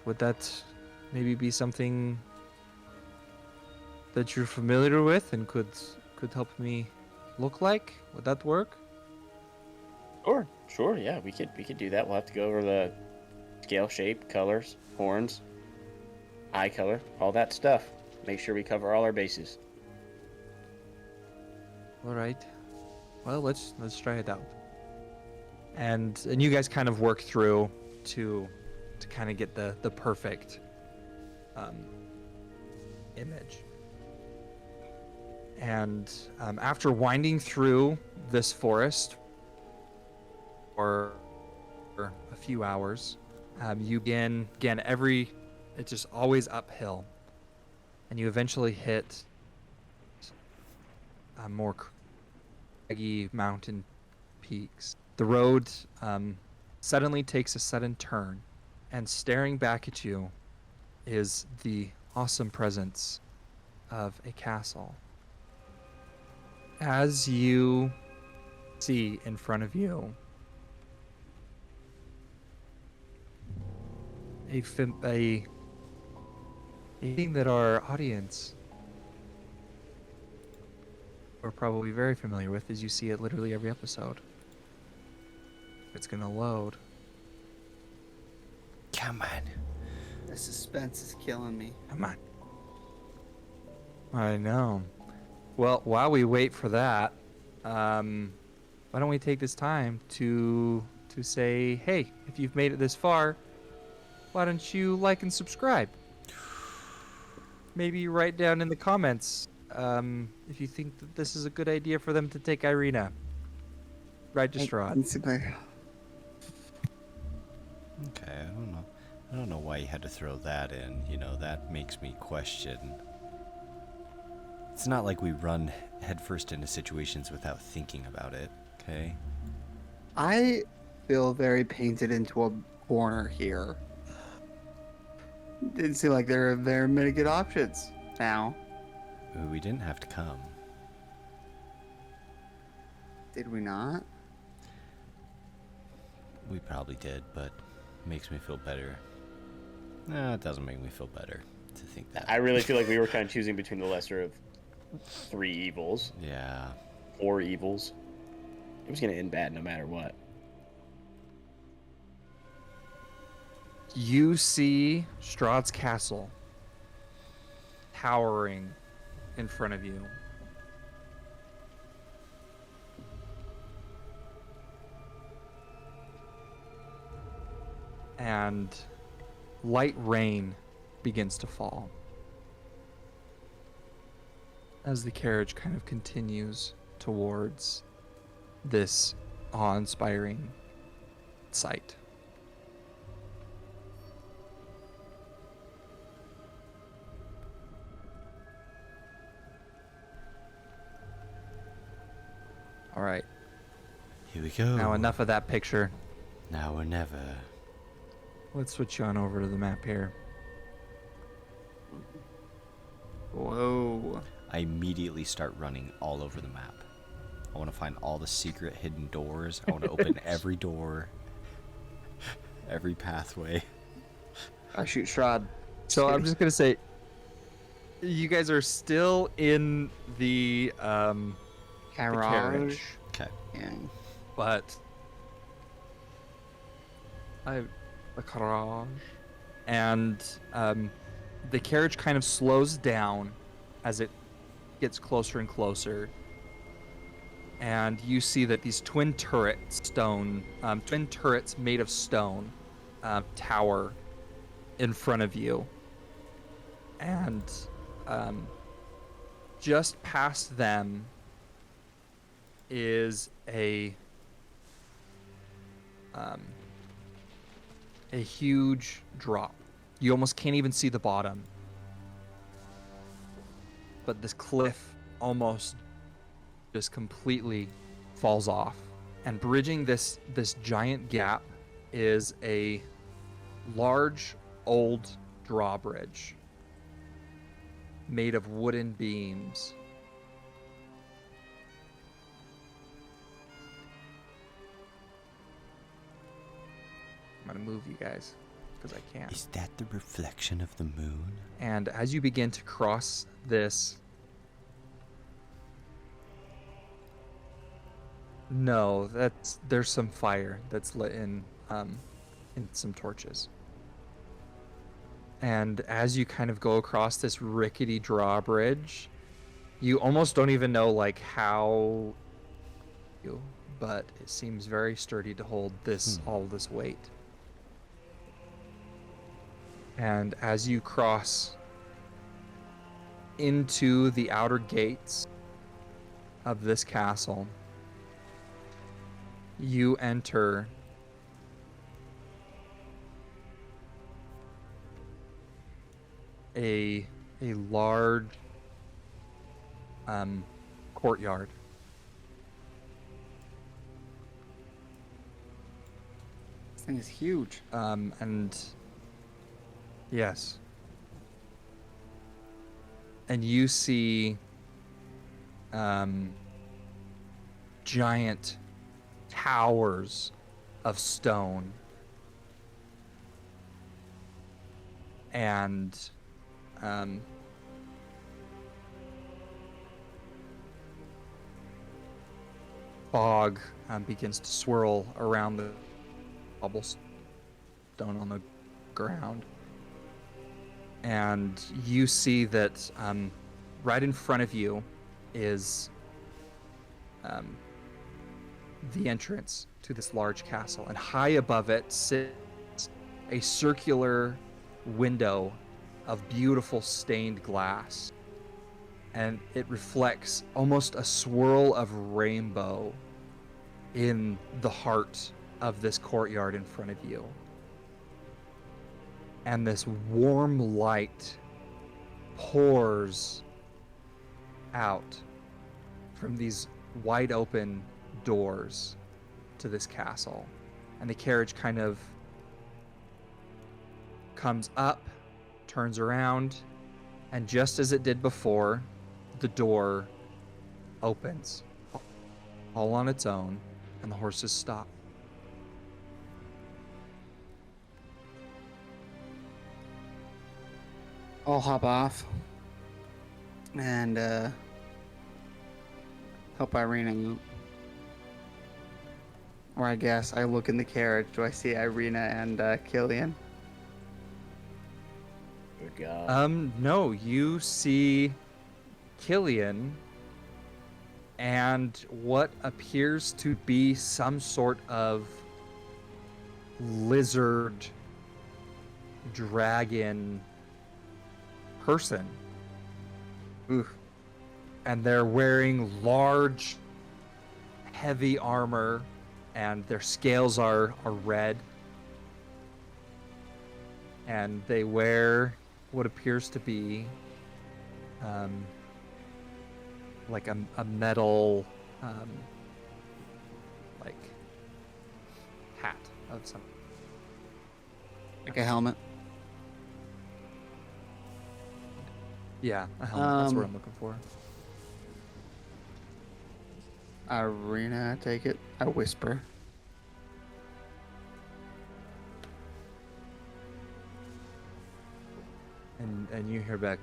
Would that maybe be something that you're familiar with and could help me look like? Would that work?
Sure, yeah, we could do that. We'll have to go over the scale, shape, colors, horns, eye color, all that stuff. Make sure we cover all our bases.
All right. Well, let's try it out. And you guys kind of work through to kind of get the perfect image. And after winding through this forest for a few hours, you again it's just always uphill, and you eventually hit more craggy mountain peaks. The road suddenly takes a sudden turn, and staring back at you is the awesome presence of a castle. As you see in front of you a thing that our audience are probably very familiar with, as you see it literally every episode. It's gonna load.
Come on.
The suspense is killing me.
Come on. I know. Well, while we wait for that, why don't we take this time to say, hey, if you've made it this far, why don't you like and subscribe? Maybe write down in the comments if you think that this is a good idea for them to take Ireena. Right to Strahd.
Okay, I don't know why you had to throw that in. You know, that makes me question. It's not like we run headfirst into situations without thinking about it, okay?
I feel very painted into a corner here. Didn't seem like there are very many good options now.
We didn't have to come.
Did we not?
We probably did, but it makes me feel better. No, it doesn't make me feel better to think that.
I really feel like we were kind of choosing between the lesser of 3 evils.
Yeah.
4 evils. It was going to end bad no matter what.
You see Strahd's castle towering in front of you. And light rain begins to fall as the carriage kind of continues towards this awe-inspiring sight. All right.
Here we go.
Now enough of that picture.
Now or never.
Let's switch you on over to the map here.
Whoa.
I immediately start running all over the map. I want to find all the secret hidden doors. I want to open every door, every pathway.
I shoot Strahd.
So I'm just gonna say, you guys are still in the
Garage.
Okay.
Yeah.
but the garage, and the carriage kind of slows down as it gets closer and closer, and you see that these twin turrets made of stone, tower in front of you, and just past them is a huge drop. You almost can't even see the bottom. But this cliff almost just completely falls off. And bridging this giant gap is a large old drawbridge made of wooden beams. I'm gonna move you guys because I can.
Is that the reflection of the moon?
And as you begin to cross this, no, there's some fire that's lit in some torches. And as you kind of go across this rickety drawbridge, you almost don't even know like how but it seems very sturdy to hold all this weight. And as you cross into the outer gates of this castle, you enter a large courtyard.
This thing is huge.
And yes. And you see giant towers of stone. And fog begins to swirl around the cobblestone on the ground. And you see that right in front of you is the entrance to this large castle. And high above it sits a circular window of beautiful stained glass. And it reflects almost a swirl of rainbow in the heart of this courtyard in front of you. And this warm light pours out from these wide open doors to this castle. And the carriage kind of comes up, turns around, and just as it did before, the door opens all on its own, and the horses stop.
I'll hop off and help Ireena out. Or I guess I look in the carriage. Do I see Ireena and Killian?
Good God.
No, you see Killian and what appears to be some sort of lizard dragon person.
Oof.
And they're wearing large, heavy armor, and their scales are red. And they wear what appears to be like a metal like hat of some.
Like a helmet.
Yeah, a helmet. That's what I'm looking for.
Ireena, I take it. I whisper.
And you hear back.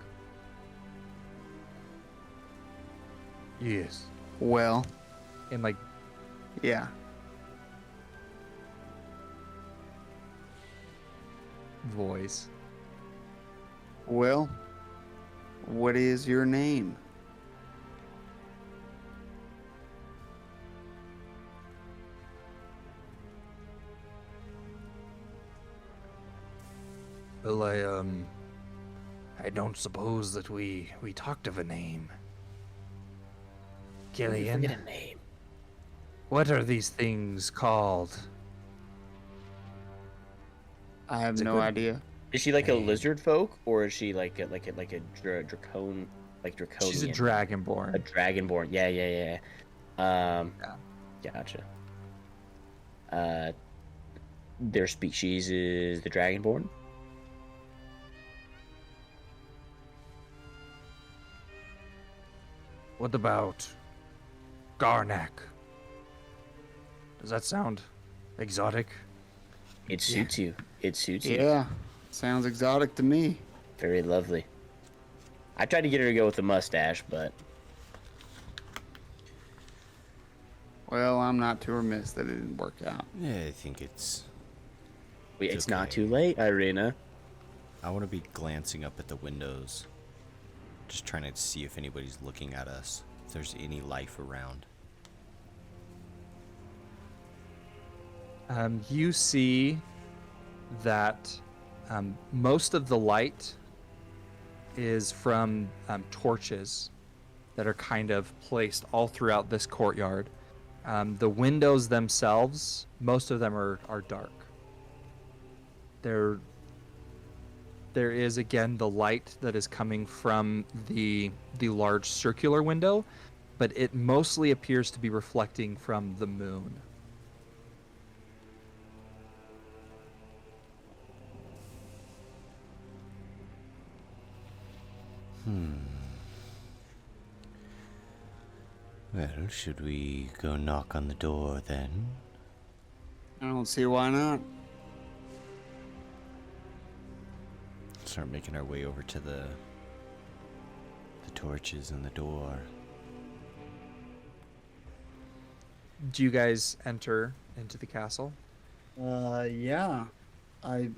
Yes.
Well,
In like
yeah.
voice.
Well, what is your name?
Well, I don't suppose that we talked of a name.
Did you
Killian,
forget a name?
what are these things called?
I have
It's a
no
good-
idea.
Is she like a
Name.
lizard folk, or is she like a draconian?
She's a
A
dragonborn.
dragonborn. Yeah.
Yeah.
Gotcha. Their species is the dragonborn.
What about Garnak? Does that sound exotic?
It suits you. It suits you.
Yeah, sounds exotic to me.
Very lovely. I tried to get her to go with the mustache, but
Well, I'm not too remiss that it didn't work out.
Yeah, I think it's.
it's not
okay.
too late, Ireena.
I want to be glancing up at the windows. Just trying to see if anybody's looking at us. If there's any life around.
You see that most of the light is from torches that are kind of placed all throughout this courtyard. The windows themselves, most of them are dark. There is again the light that is coming from the large circular window, but it mostly appears to be reflecting from the moon.
Well, should we go knock on the door then?
I don't see why not.
Start making our way over to the torches and the door.
Do you guys enter into the castle?
Yeah. I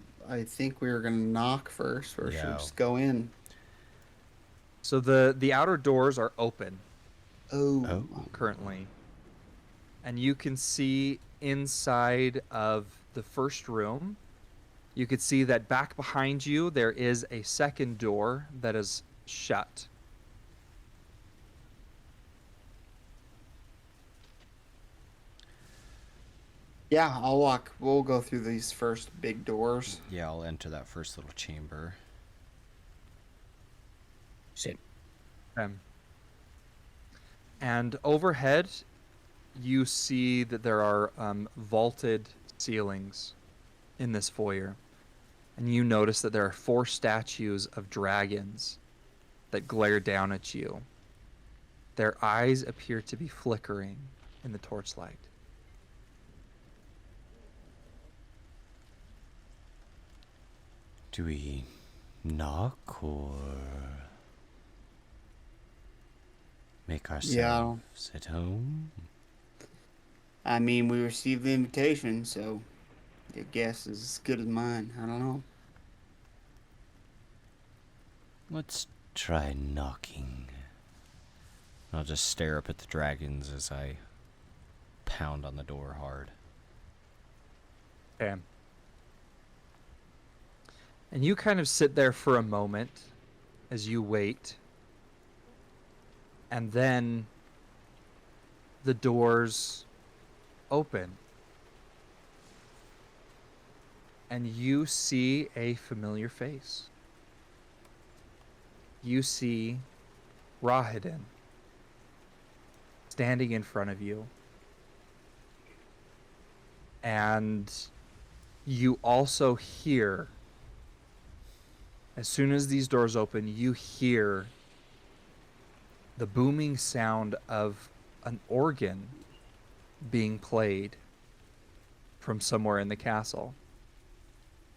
think we were gonna knock first, or should we
Yeah.
just go in?
So the outer doors are open
Oh.
currently, and you can see inside of the first room. You could see that back behind you there is a second door that is shut.
Yeah, I'll walk. We'll go through these first big doors.
Yeah, I'll enter that first little chamber.
Sit.
And overhead, you see that there are vaulted ceilings in this foyer. And you notice that there are 4 statues of dragons that glare down at you. Their eyes appear to be flickering in the torchlight.
Do we knock or make ourselves at home?
I mean, we received the invitation, so your guess is as good as mine. I don't know.
Let's try knocking. I'll just stare up at the dragons as I pound on the door hard.
Okay. And you kind of sit there for a moment as you wait. And then the doors open. And you see a familiar face. You see Rahidin standing in front of you. And you also hear, as soon as these doors open, you hear the booming sound of an organ being played from somewhere in the castle.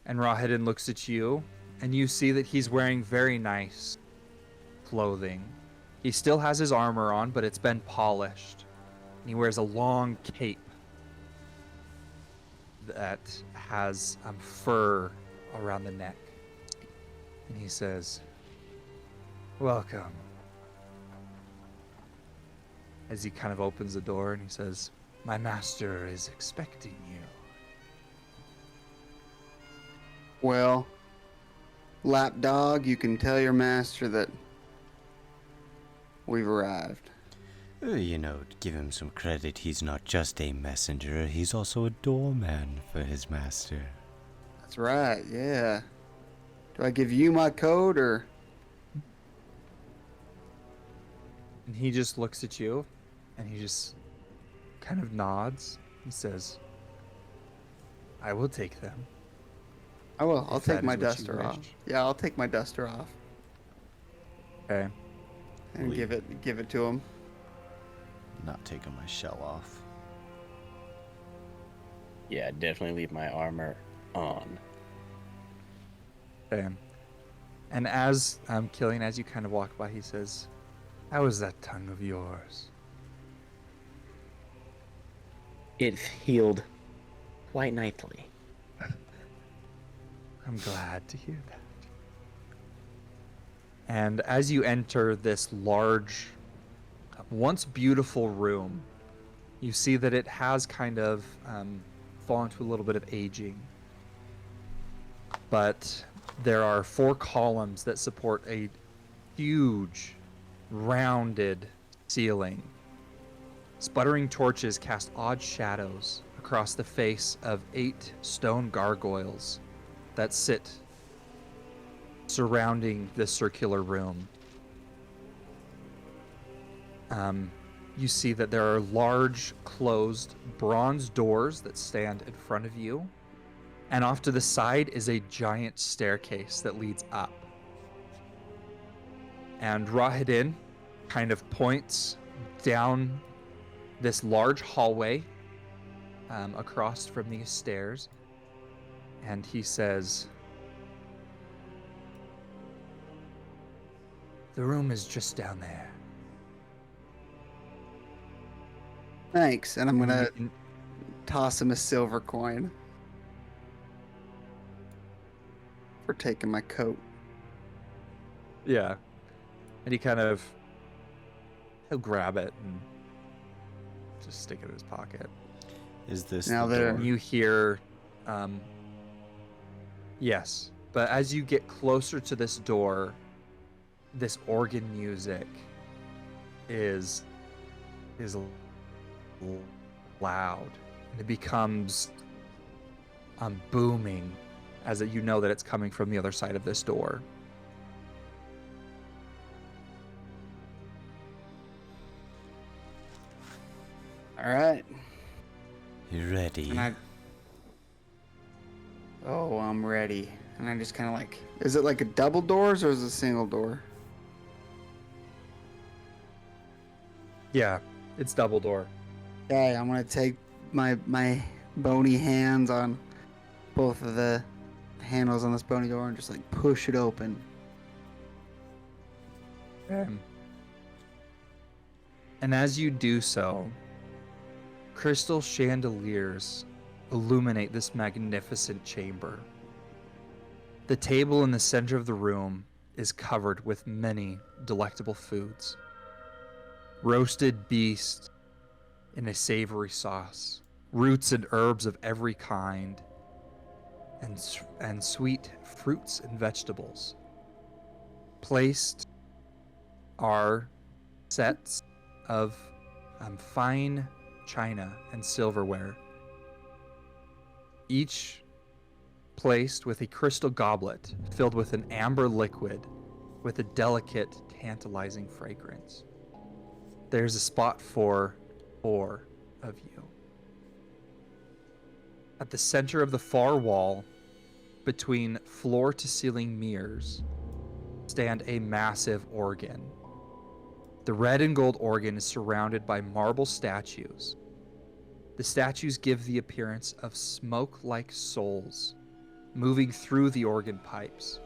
And Rahidin looks at you, and you see that he's wearing very nice clothing. He still has his armor on, but it's been polished. And he wears a long cape that has fur around the neck. And he says, "Welcome." As he kind of opens the door and he says, "My master is expecting you."
Well, lapdog, you can tell your master that we've arrived.
Give him some credit. He's not just a messenger, he's also a doorman for his master.
That's right, yeah. Do I give you my code, or?
And he just looks at you and he just kind of nods. He says, "I will take them."
I will. I'll
If that
take my
is what you
duster off.
wish.
Yeah, I'll take my duster off
Okay.
and give it to him.
Not taking my shell off.
Yeah, definitely leave my armor on.
Okay. And as Killian, as you kind of walk by, he says, "How is that tongue of yours?"
It healed quite nicely.
I'm glad to hear that. And as you enter this large, once beautiful room, you see that it has kind of fallen to a little bit of aging. But there are 4 columns that support a huge, rounded ceiling. Sputtering torches cast odd shadows across the face of 8 stone gargoyles that sit surrounding this circular room. You see that there are large, closed bronze doors that stand in front of you, and off to the side is a giant staircase that leads up. And Rahidin kind of points down this large hallway across from these stairs, and he says, "The room is just down there."
Thanks, and I'm gonna
And-
toss him a silver coin for taking my coat.
Yeah. And he kind of, he'll grab it and just stick it in his pocket.
Is this
Now
the
there-
door?
You hear, yes, but as you get closer to this door, this organ music is loud, and it becomes booming as you know that it's coming from the other side of this door.
All right.
You ready?
And I'm ready. And I just kind of like, is it like a double doors or is it a single door?
Yeah, it's double door.
Okay, I'm gonna take my bony hands on both of the handles on this bony door and just like push it open.
And as you do so, crystal chandeliers illuminate this magnificent chamber. The table in the center of the room is covered with many delectable foods. Roasted beast in a savory sauce, roots and herbs of every kind, and sweet fruits and vegetables. Placed are sets of fine china and silverware, each placed with a crystal goblet filled with an amber liquid with a delicate, tantalizing fragrance. There's a spot for 4 of you. At the center of the far wall, between floor to ceiling mirrors, stand a massive organ. The red and gold organ is surrounded by marble statues. The statues give the appearance of smoke-like souls moving through the organ pipes,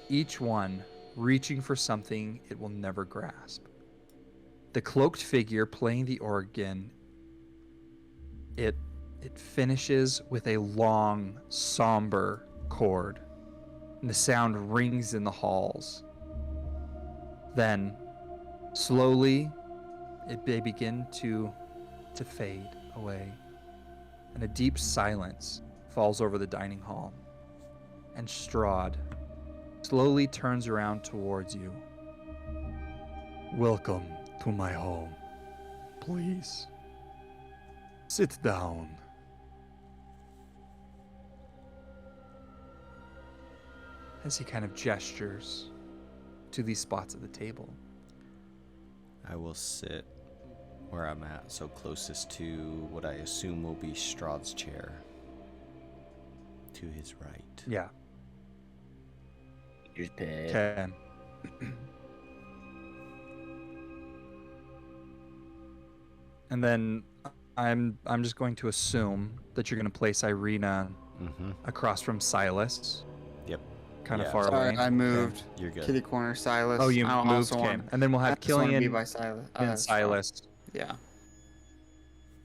each one reaching for something it will never grasp. The cloaked figure playing the organ, it finishes with a long, somber chord, and the sound rings in the halls. Then, slowly, they begin to fade away, and a deep silence falls over the dining hall. And Strahd slowly turns around towards you. Welcome to my home. Please, sit down. As he kind of gestures to these spots at the table.
I will sit where I'm at, so closest to what I assume will be Strahd's chair. To his right.
Yeah.
Here's bed.
Okay. And then I'm just going to assume that you're going to place Ireena
Mm-hmm.
across from Silas.
Yep.
Kind of
Yeah.
far
Sorry,
away.
I moved.
You're good.
Kitty corner, Silas.
Oh, you
I
moved,
also
okay.
want-
And then we'll
I
have
just want to be
Killian
by Silas.
and Silas.
Yeah.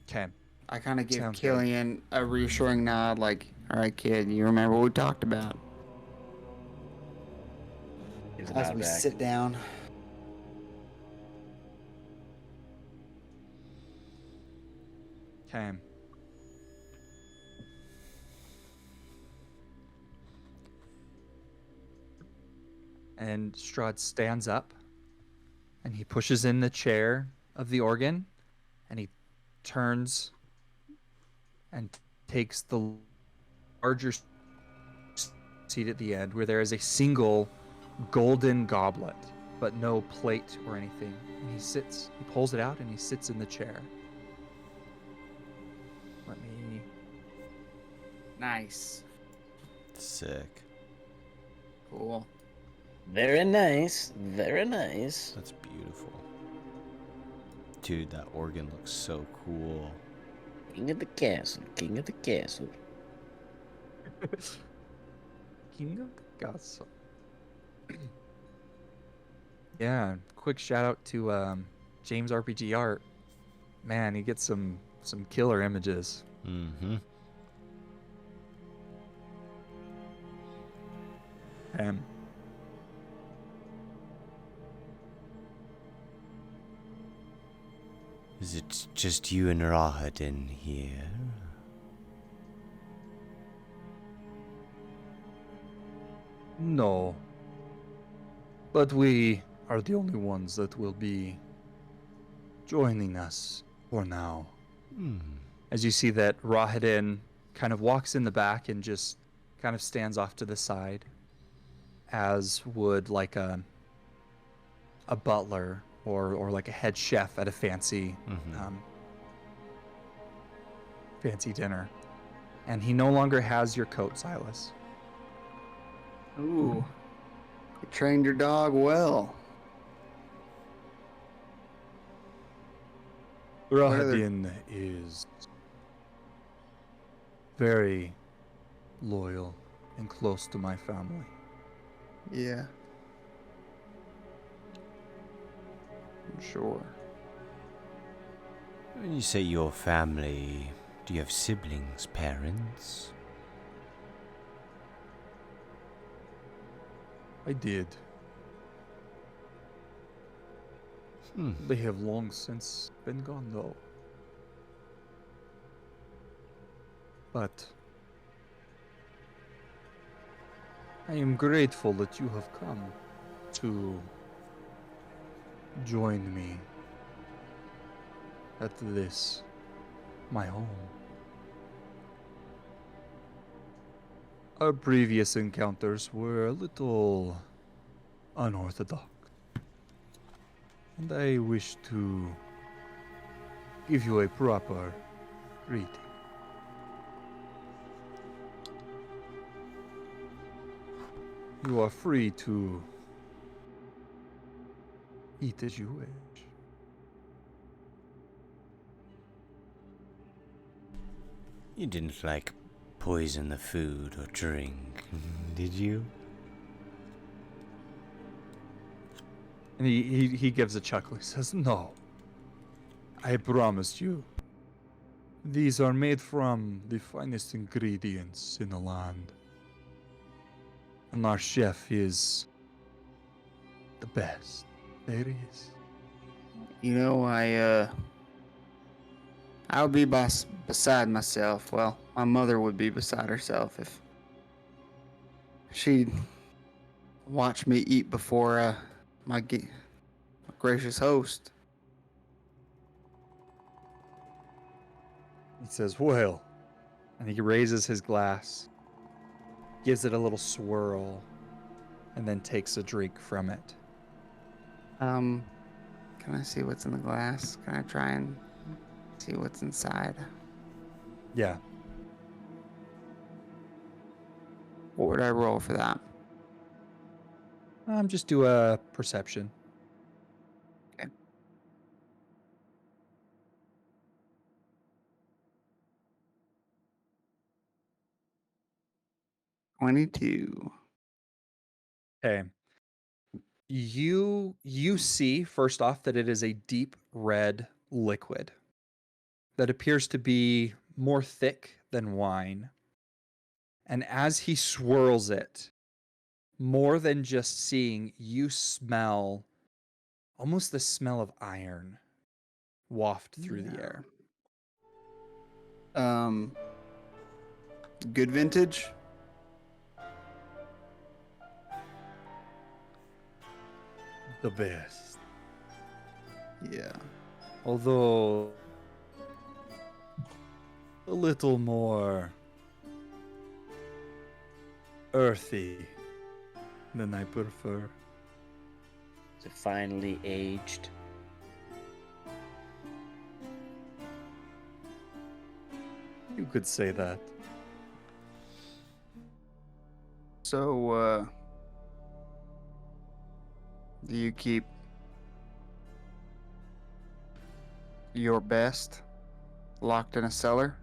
Okay.
I kind of give
Sounds good.
Killian a reassuring nod, like, "All right, kid, you remember what we talked about?"
Gives a
As
nod
we
back.
sit down.
Okay. And Strahd stands up and he pushes in the chair of the organ and he turns and takes the larger seat at the end where there is a single golden goblet but no plate or anything. And he pulls it out and he sits in the chair. Let me
Nice.
Sick.
Cool.
Very nice. Very nice.
That's beautiful. Dude, that organ looks so cool.
King of the castle. King of the castle.
King of the Castle. Yeah, quick shout out to James RPG Art. Man, he gets some killer images.
Mm-hmm. Is it just you and Rahat in here?
No. But we are the only ones that will be joining us for now.
Hmm.
As you see that Rahadin kind of walks in the back and just kind of stands off to the side, as would like a butler or like a head chef at a fancy
Mhm.
fancy dinner. And he no longer has your coat, Silas.
Ooh. You trained your dog well.
Rahadin is very loyal and close to my family.
Yeah. I'm sure.
When you say your family, do you have siblings, parents?
I did.
Hmm.
They have long since been gone, though. But I am grateful that you have come to join me at this, my home. Our previous encounters were a little unorthodox, and I wish to give you a proper greeting. You are free to eat as you wish.
You didn't, like, poison the food or drink, did you?
And he gives a chuckle. He says, "No. I promised you. These are made from the finest ingredients in the land. And our chef is the best there is."
You know, I would be beside myself. Well, my mother would be beside herself if she'd watch me eat before my gracious host.
He says, "Well," and he raises his glass, gives it a little swirl, and then takes a drink from it.
Can I see what's in the glass? Can I try and see what's inside?
Yeah.
What would I roll for that?
Just do a perception.
Okay. 22.
Okay. You see first off that it is a deep red liquid that appears to be more thick than wine. And as he swirls it, more than just seeing, you smell almost the smell of iron waft through the air.
Good vintage.
The best.
Yeah.
Although a little more earthy than I prefer.
Is it finely aged?
You could say that.
So, do you keep your best locked in a cellar?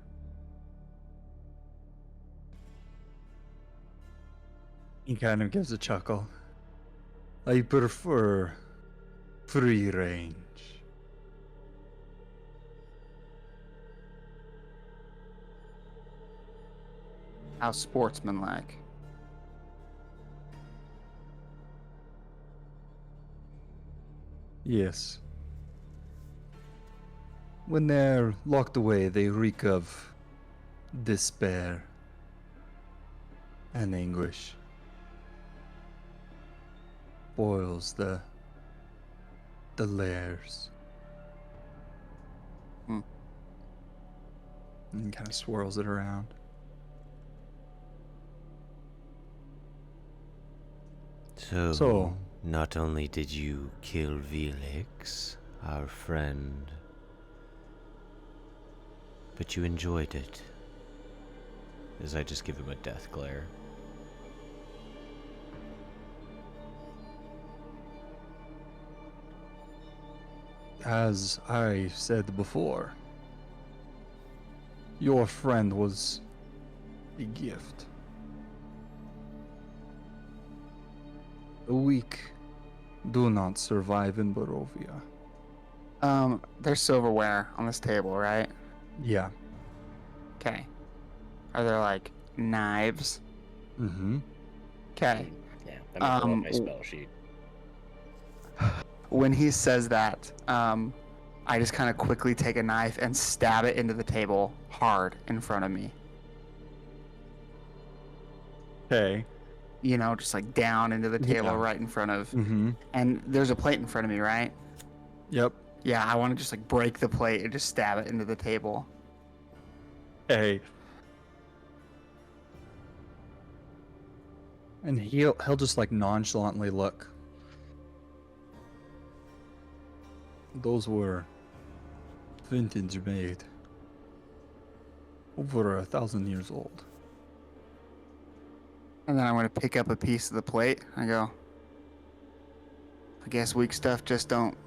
He kind of gives a chuckle. I prefer free range.
How sportsmanlike?
Yes. When they're locked away, they reek of despair and anguish. Boils the layers.
Hmm.
And kind of swirls it around.
So, not only did you kill Felix, our friend, but you enjoyed it. As I just give him a death glare.
As I said before, your friend was a gift. The weak do not survive in Barovia.
There's silverware on this table, right?
Yeah.
Okay. Are there like knives?
Mm-hmm.
Okay.
Yeah, let me pull up my spell sheet.
When he says that, I just kind of quickly take a knife and stab it into the table hard in front of me.
Okay.
You know, just like down into the table
Yeah.
right in front of.
Mm-hmm.
And there's a plate in front of me, right?
Yep.
Yeah, I want to just like break the plate and just stab it into the table.
Hey. And he'll just like nonchalantly look. Those were vintage made. Over 1,000 years old.
And then I'm going to pick up a piece of the plate. I go, I guess weak stuff just don't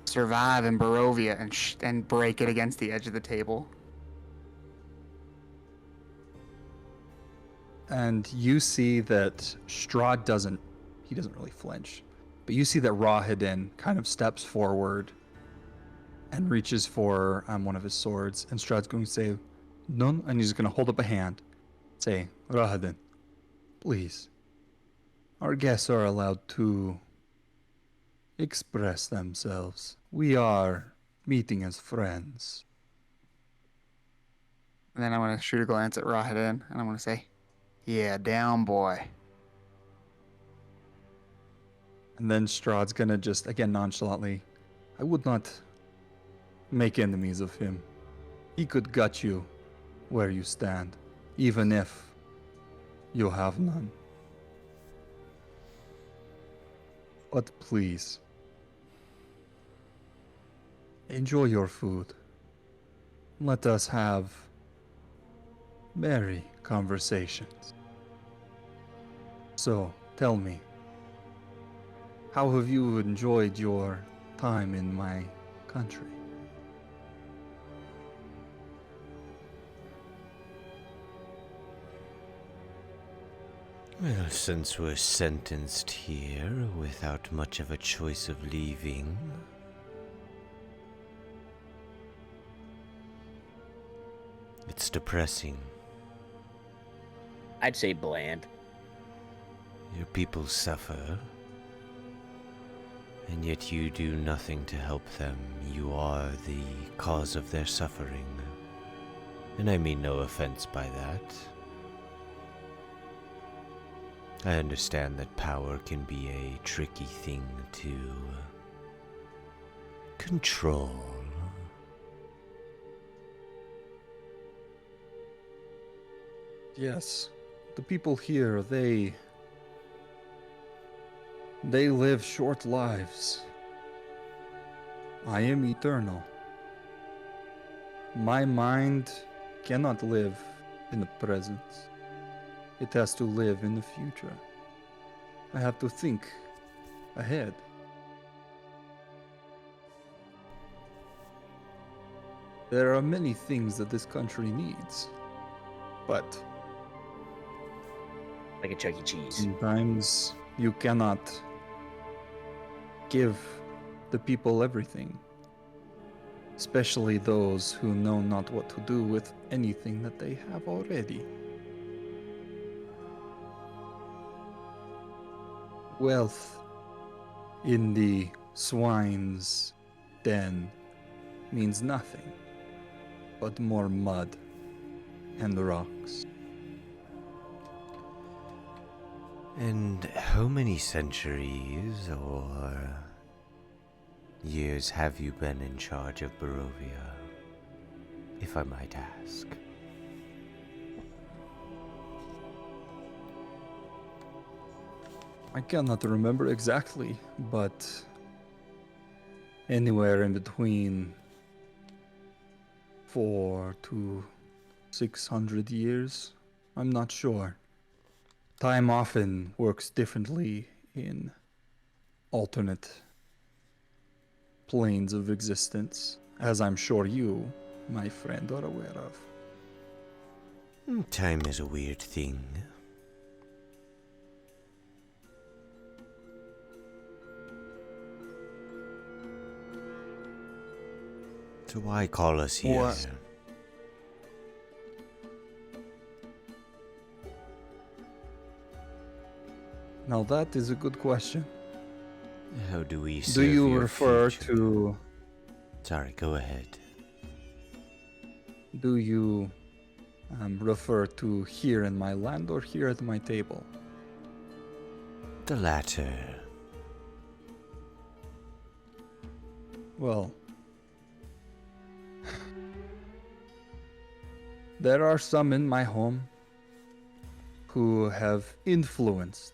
survive in Barovia, and break it against the edge of the table.
And you see that Strahd doesn't really flinch. But you see that Rahadin kind of steps forward and reaches for one of his swords. And Strahd's going to say, "None," and he's going to hold up a hand. Say, "Rahadin, please. Our guests are allowed to express themselves. We are meeting as friends."
And then I'm going to shoot a glance at Rahadin, and I'm going to say, "Yeah, down, boy."
And then Strahd's going to just, again, nonchalantly, "I would not make enemies of him. He could gut you where you stand, even if you have none. But please, enjoy your food. Let us have merry conversations. So, tell me, how have you enjoyed your time in my country?"
Well, since we're sentenced here without much of a choice of leaving, it's depressing.
I'd say bland.
Your people suffer, and yet you do nothing to help them. You are the cause of their suffering. And I mean no offense by that. I understand that power can be a tricky thing to control.
Yes, the people here, they live short lives. I am eternal. My mind cannot live in the present. It has to live in the future. I have to think ahead. There are many things that this country needs, but
Like a Chuck E. Cheese.
sometimes you cannot give the people everything, especially those who know not what to do with anything that they have already. Wealth in the swine's den means nothing but more mud and rocks.
And how many centuries or years have you been in charge of Barovia, if I might ask?
I cannot remember exactly, but anywhere in between 400 to 600 years. I'm not sure. Time often works differently in alternate planes of existence, as I'm sure you, my friend, are aware of.
Time is a weird thing. So why call us here?
What? Now that is a good question.
How do we
Do
serve
you
your
refer
future?
to...
Sorry, go ahead.
Do you refer to here in my land or here at my table?
The latter.
Well, there are some in my home who have influenced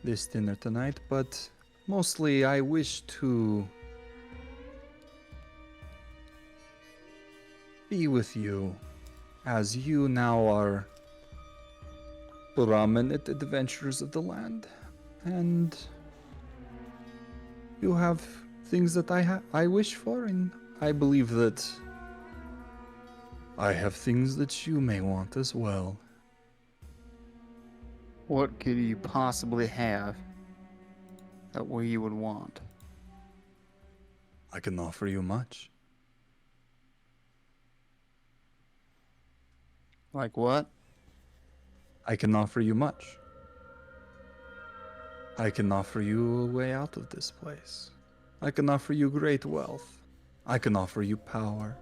this dinner tonight, but mostly I wish to be with you, as you now are prominent adventurers of the land, and you have things that I wish for, and I believe that I have things that you may want as well.
What could you possibly have that we would want?
I can offer you much.
Like what?
I can offer you much. I can offer you a way out of this place. I can offer you great wealth. I can offer you power.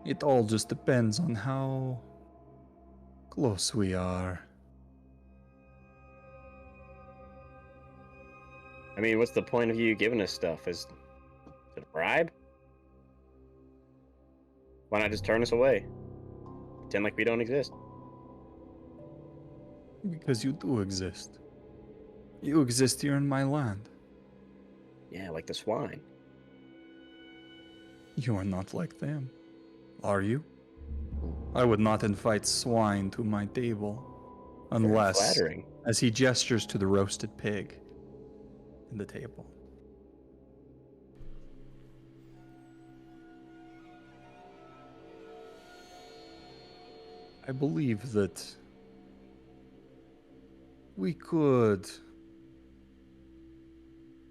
It all just depends on how close we are.
I mean, what's the point of you giving us stuff? Is it a bribe? Why not just turn us away? Pretend like we don't exist.
Because you do exist. You exist here in my land.
Yeah, like the swine.
You are not like them, are you? I would not invite swine to my table,
Very
unless,
flattering.
as he gestures to the roasted pig in the table. I believe that we could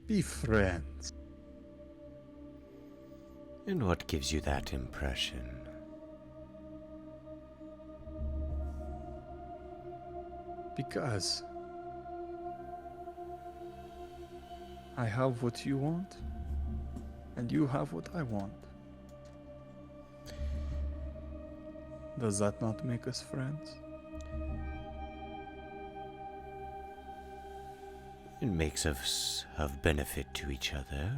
be friends.
And what gives you that impression?
Because I have what you want, and you have what I want. Does that not make us friends?
It makes us of benefit to each other.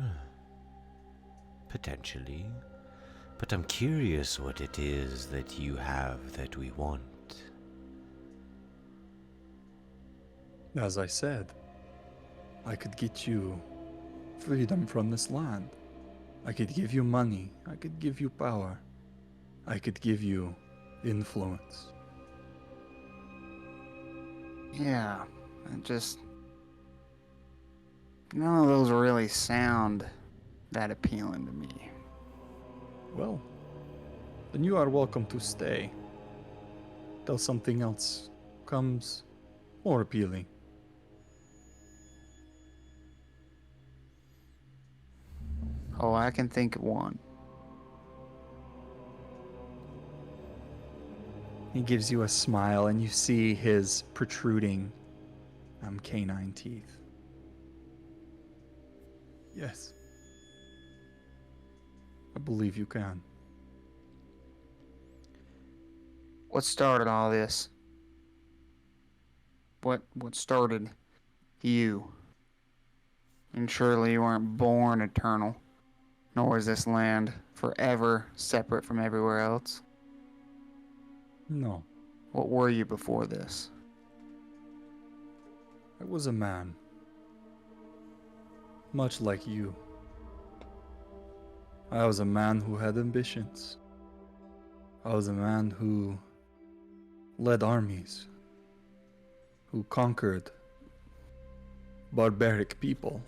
Potentially. But I'm curious what it is that you have that we want.
As I said, I could get you freedom from this land. I could give you money. I could give you power. I could give you influence.
Yeah, none of those really sound that appealing to me.
Well, then you are welcome to stay till something else comes more appealing.
Oh, I can think of one.
He gives you a smile, and you see his protruding canine teeth. Yes. I believe you can.
What started all this? What started you? And surely you weren't born eternal, nor is this land forever separate from everywhere else.
No,
What were you before this?
I was a man. Much like you. I was a man who had ambitions. I was a man who led armies, who conquered barbaric people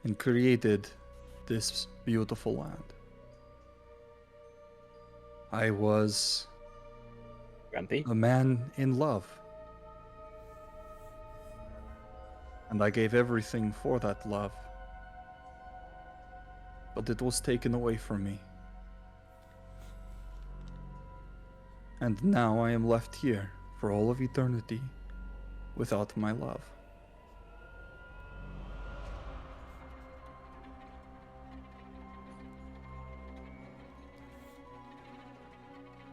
and created this beautiful land. I was
Grumpy?
a man in love. And I gave everything for that love. But it was taken away from me. And now I am left here for all of eternity without my love.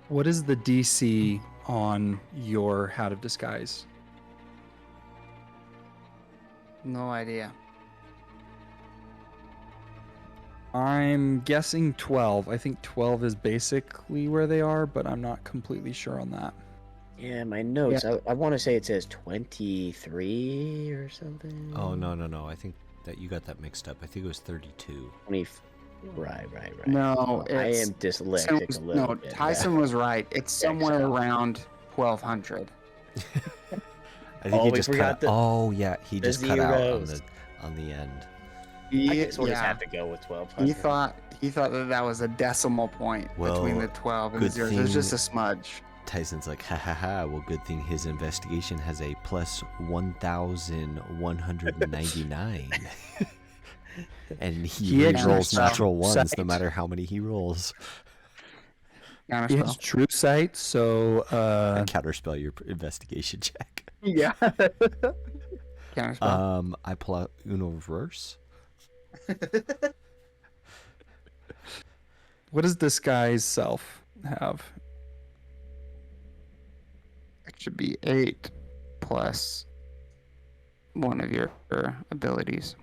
What is the DC on your Hat of Disguise?
No idea.
I'm guessing 12. I think 12 is basically where they are, but I'm not completely sure on that.
Yeah, my notes. I want to say it says 23 or something.
Oh, no. I think that you got that mixed up. I think it was 32.
20. Right.
No,
I
it's
am dyslexic a little bit.
Tyson was right. It's somewhere around 1200.
I think
Oh,
he
we
just
forgot
cut.
the-
Oh yeah, he
the
just cut out
zeros.
on the end.
I guess we'll just have to go with 1200.
He thought that was a decimal point
Well,
between the 12 and the
good
0. It was just
thing-
a smudge.
Tyson's like, ha ha ha. Well, good thing his investigation has a plus 1,199. And he
He
rolls
actually
natural ones no
sight.
matter how many he rolls.
Counterspell.
He has true sight, so
Counterspell your investigation check.
yeah.
Counterspell.
I pull out Uno Reverse.
What does disguise self have?
It should be 8 plus one of your abilities.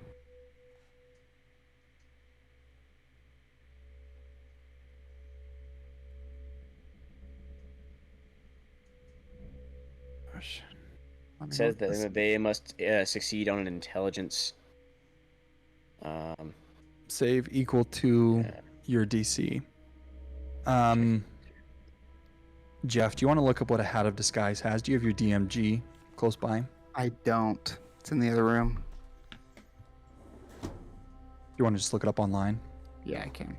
It says that they must succeed on an intelligence.
Save equal to your DC. Jeff, do you want to look up what a hat of disguise has? Do you have your DMG close by?
I don't. It's in the other room.
You want to just look it up online?
Yeah, I can.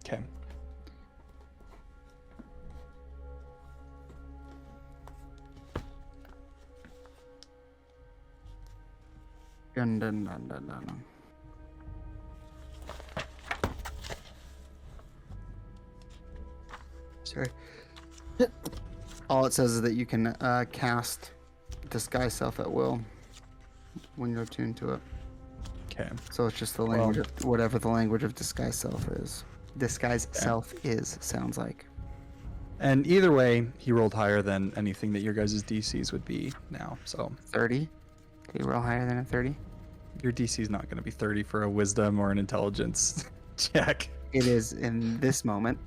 Okay.
Dun, dun, dun, dun, dun, dun. Sorry. All it says is that you can cast disguise self at will when you're attuned to it.
Okay.
So it's just the language of whatever the language of disguise self is. Disguise self is sounds like.
And either way, he rolled higher than anything that your guys' DCs would be now. So
30. Did you roll higher than a 30?
your DC is not going to be 30 for a wisdom or an intelligence check.
It is in this moment.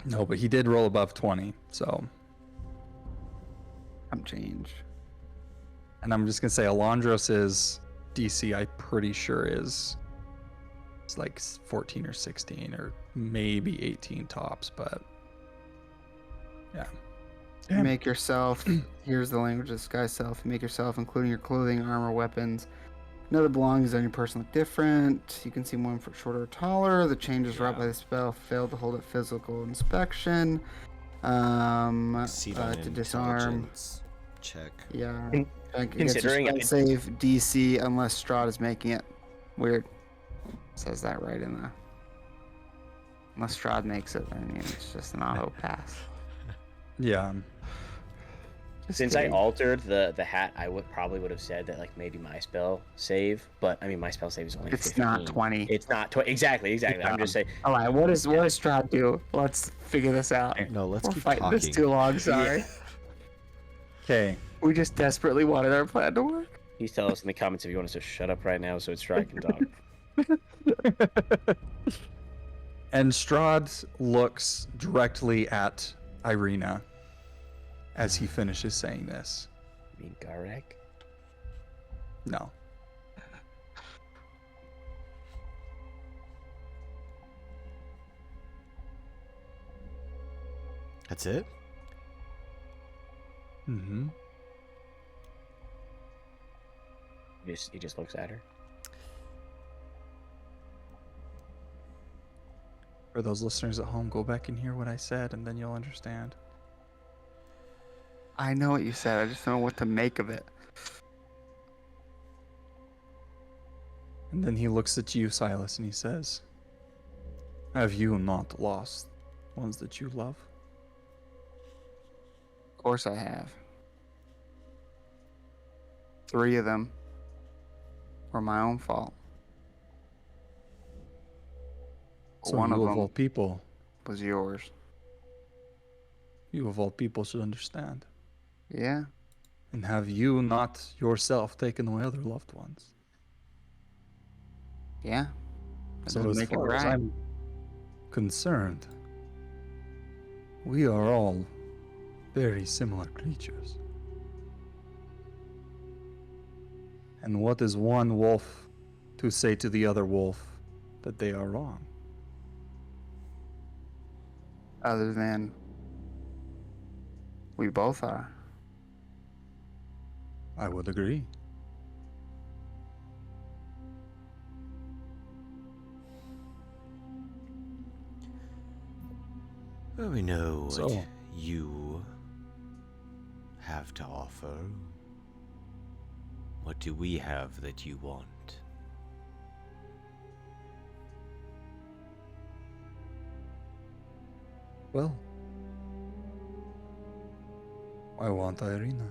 No, but he did roll above 20, so.
I'm changed.
And I'm just going to say Alondros's DC, I'm pretty sure is it's like 14 or 16 or maybe 18 tops, but yeah.
You make yourself, here's the language of disguise self, you make yourself, including your clothing, armor, weapons, and other belongings on your person look different. You can see one for shorter or taller. The changes wrought by the spell fail to hold at physical inspection.
Succeed on
To disarm.
intelligence check.
Yeah.
Considering
it save DC unless Strahd is making it. Weird. Says that right in the. Unless Strahd makes it, I mean it's just an auto pass.
Yeah.
Just
Since I
kidding.
altered the hat, I probably would have said that like maybe my spell save, but I mean my spell save is only
It's
15.
not 20.
It's not 20. Exactly. I'm just saying.
All right, what does Strahd do? Let's figure this out.
No, let's
We're
keep
fighting
talking.
this too long. Sorry.
Okay.
We just desperately wanted our plan to work.
Please tell us in the comments if you want us to shut up right now so Strahd can talk.
And Strahd looks directly at Ireena as he finishes saying this.
I mean Garek.
No.
That's it?
Mm-hmm.
He just looks at her.
For those listeners at home, go back and hear what I said, and then you'll understand.
I know what you said. I just don't know what to make of it.
And then he looks at you, Silas, and he says, "Have you not lost ones that you love?"
Of course I have. 3 of them were my own fault.
So
One of
you of
them
all people,
was yours.
you of all people should understand.
Yeah.
And have you not yourself taken away other loved ones?
Yeah. That
So
doesn't
as
make it
far as
right.
I'm concerned, we are all very similar creatures. And what is one wolf to say to the other wolf that they are wrong?
Other than we both are.
I would agree.
Well, we know what
So-
you have to offer. What do we have that you want?
Well, I want Ireena.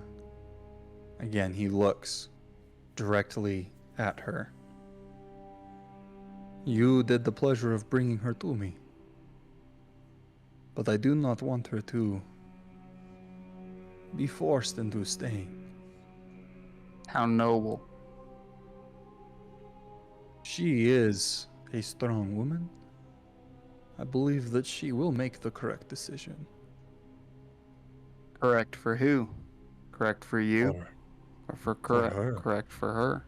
Again, he looks directly at her. You did the pleasure of bringing her to me. But I do not want her to be forced into staying.
How noble.
She is a strong woman. I believe that she will make the correct decision.
Correct for who? Correct for you?
Or
Or for
her.
correct for her?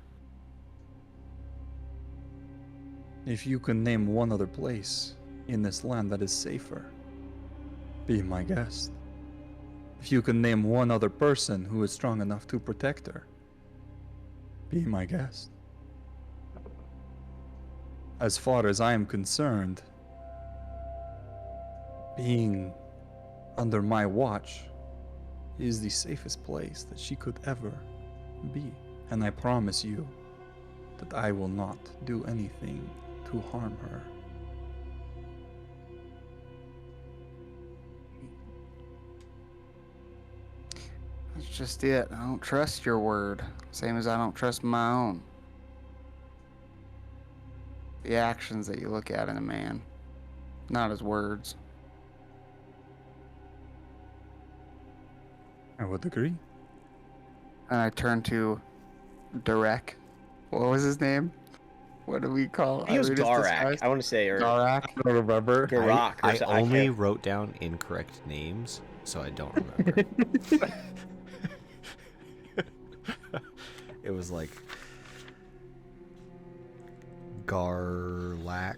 if you can name one other place in this land that is safer, be my guest. If you can name one other person who is strong enough to protect her, be my guest. As far as I am concerned, being under my watch is the safest place that she could ever be. And I promise you that I will not do anything to harm her.
That's just it. I don't trust your word. Same as I don't trust my own. The actions that you look at in a man, not his words.
I would agree.
And I turn to Derek. What was his name? What do we call
I think it was
Irina's
Garak.
disguise?
I want to say, or
Garak.
I don't remember.
Garak.
I
or so-
only
can't-
wrote down incorrect names, so I don't remember. It was like Garlac.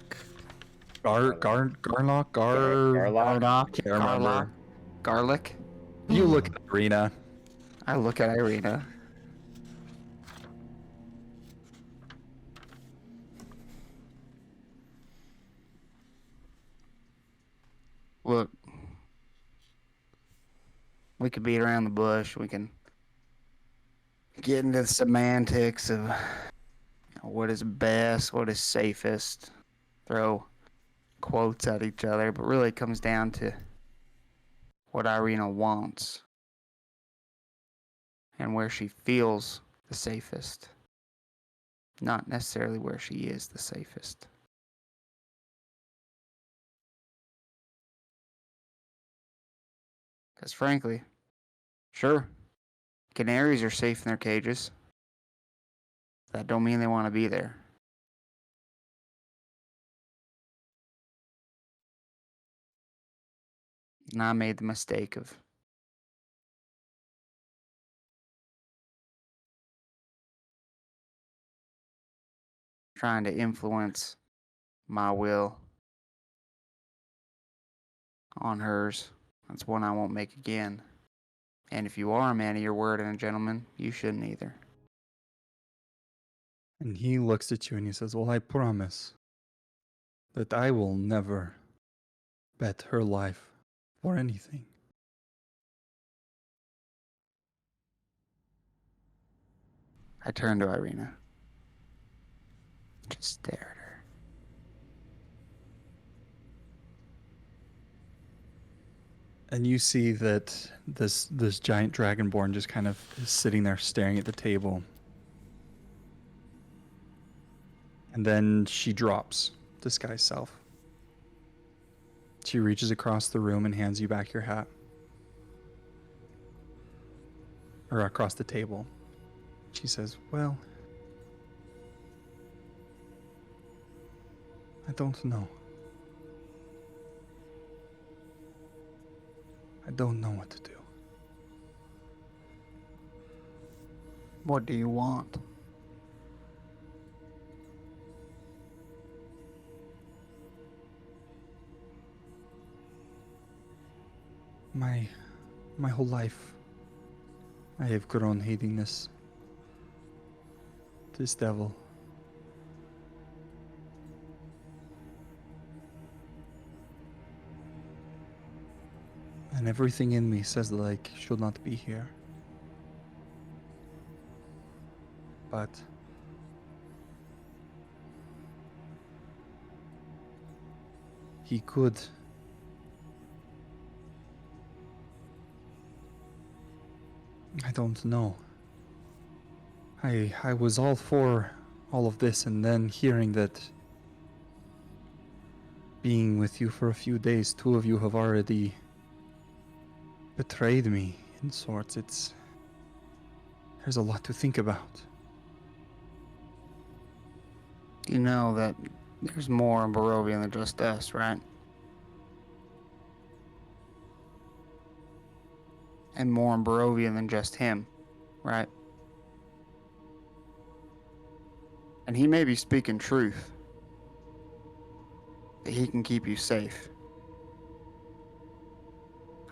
Garlock,
Garlock.
Garlock.
Can't remember.
Garlic.
You look at Ireena.
I look at Ireena. Look, we could beat around the bush. We can get into the semantics of what is best, what is safest, throw quotes at each other, but really it comes down to what Ireena wants and where she feels the safest, not necessarily where she is the safest. Because frankly, sure, canaries are safe in their cages. That don't mean they want to be there. And I made the mistake of trying to influence my will on hers. That's one I won't make again. And if you are a man of your word and a gentleman, you shouldn't either.
And he looks at you and he says, well, I promise that I will never bet her life for anything.
I turned to Ireena. Just stare at her.
And you see that this giant dragonborn just kind of is sitting there staring at the table. And then she drops disguise self. She reaches across the room and hands you back your hat. Or across the table. She says, well, I don't know. I don't know what to do.
What do you want?
My whole life, I have grown hating this devil. And everything in me says that I should not be here. But he could. I don't know. I was all for all of this, and then hearing that being with you for a few days, two of you have already betrayed me in sorts. There's a lot to think about.
You know that there's more in Barovia than just us, right? And more in Barovia than just him, right? And he may be speaking truth, that he can keep you safe.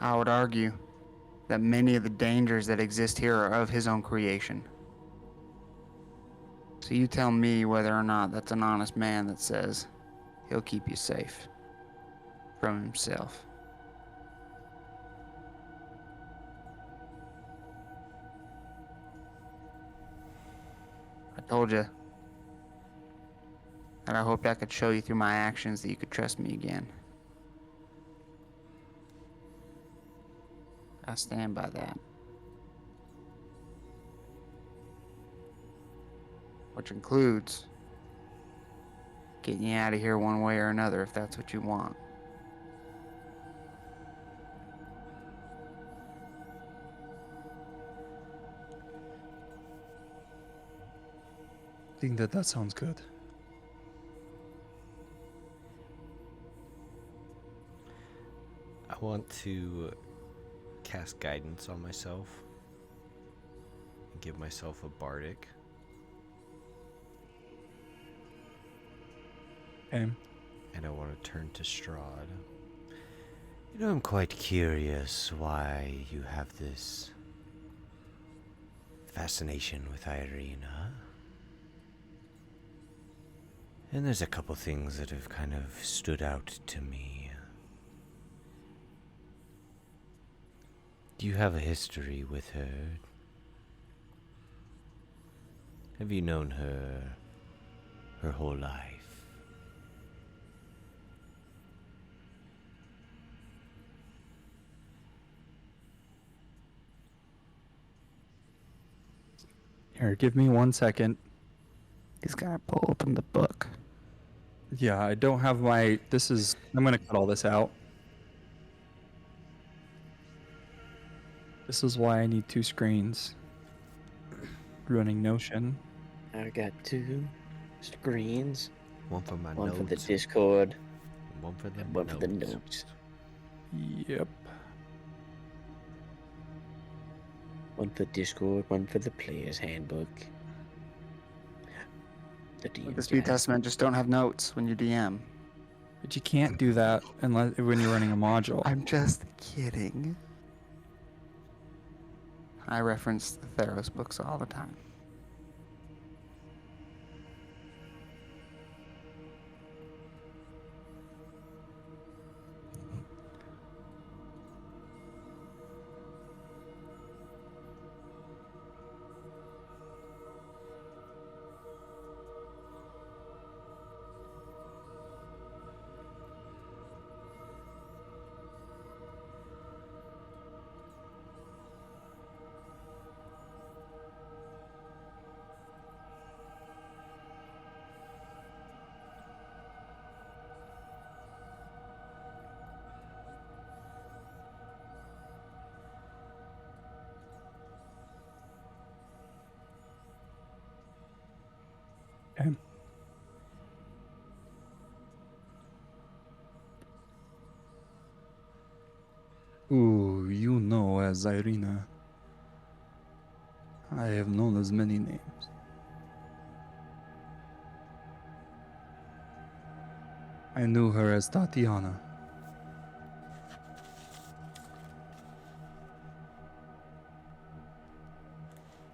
I would argue that many of the dangers that exist here are of his own creation. So you tell me whether or not that's an honest man that says he'll keep you safe from himself. I told you that I hoped I could show you through my actions that you could trust me again. I stand by that. Which includes getting you out of here one way or another if that's what you want.
I think that sounds good.
I want to cast guidance on myself and give myself a bardic.
Okay.
And I want to turn to Strahd. You know, I'm quite curious why you have this fascination with Ireena. And there's a couple things that have kind of stood out to me. Do you have a history with her? Have you known her whole life?
Here, give me 1 second.
He's got to pull open the book.
Yeah, I don't have my... I'm gonna cut all this out. This is why I need 2 screens. Running Notion.
I got 2 screens.
One for my
One
notes.
for the Discord.
and one for the
And one
notes.
for the notes.
Yep.
One for Discord, one for the player's handbook. The
With
DM's
the Speed
guide.
Testament, just don't have notes when you DM.
But you can't do that unless when you're running a module.
I'm just kidding. I reference the Theros books all the time.
Okay. Ooh, you know as Ireena. I have known as many names. I knew her as Tatiana.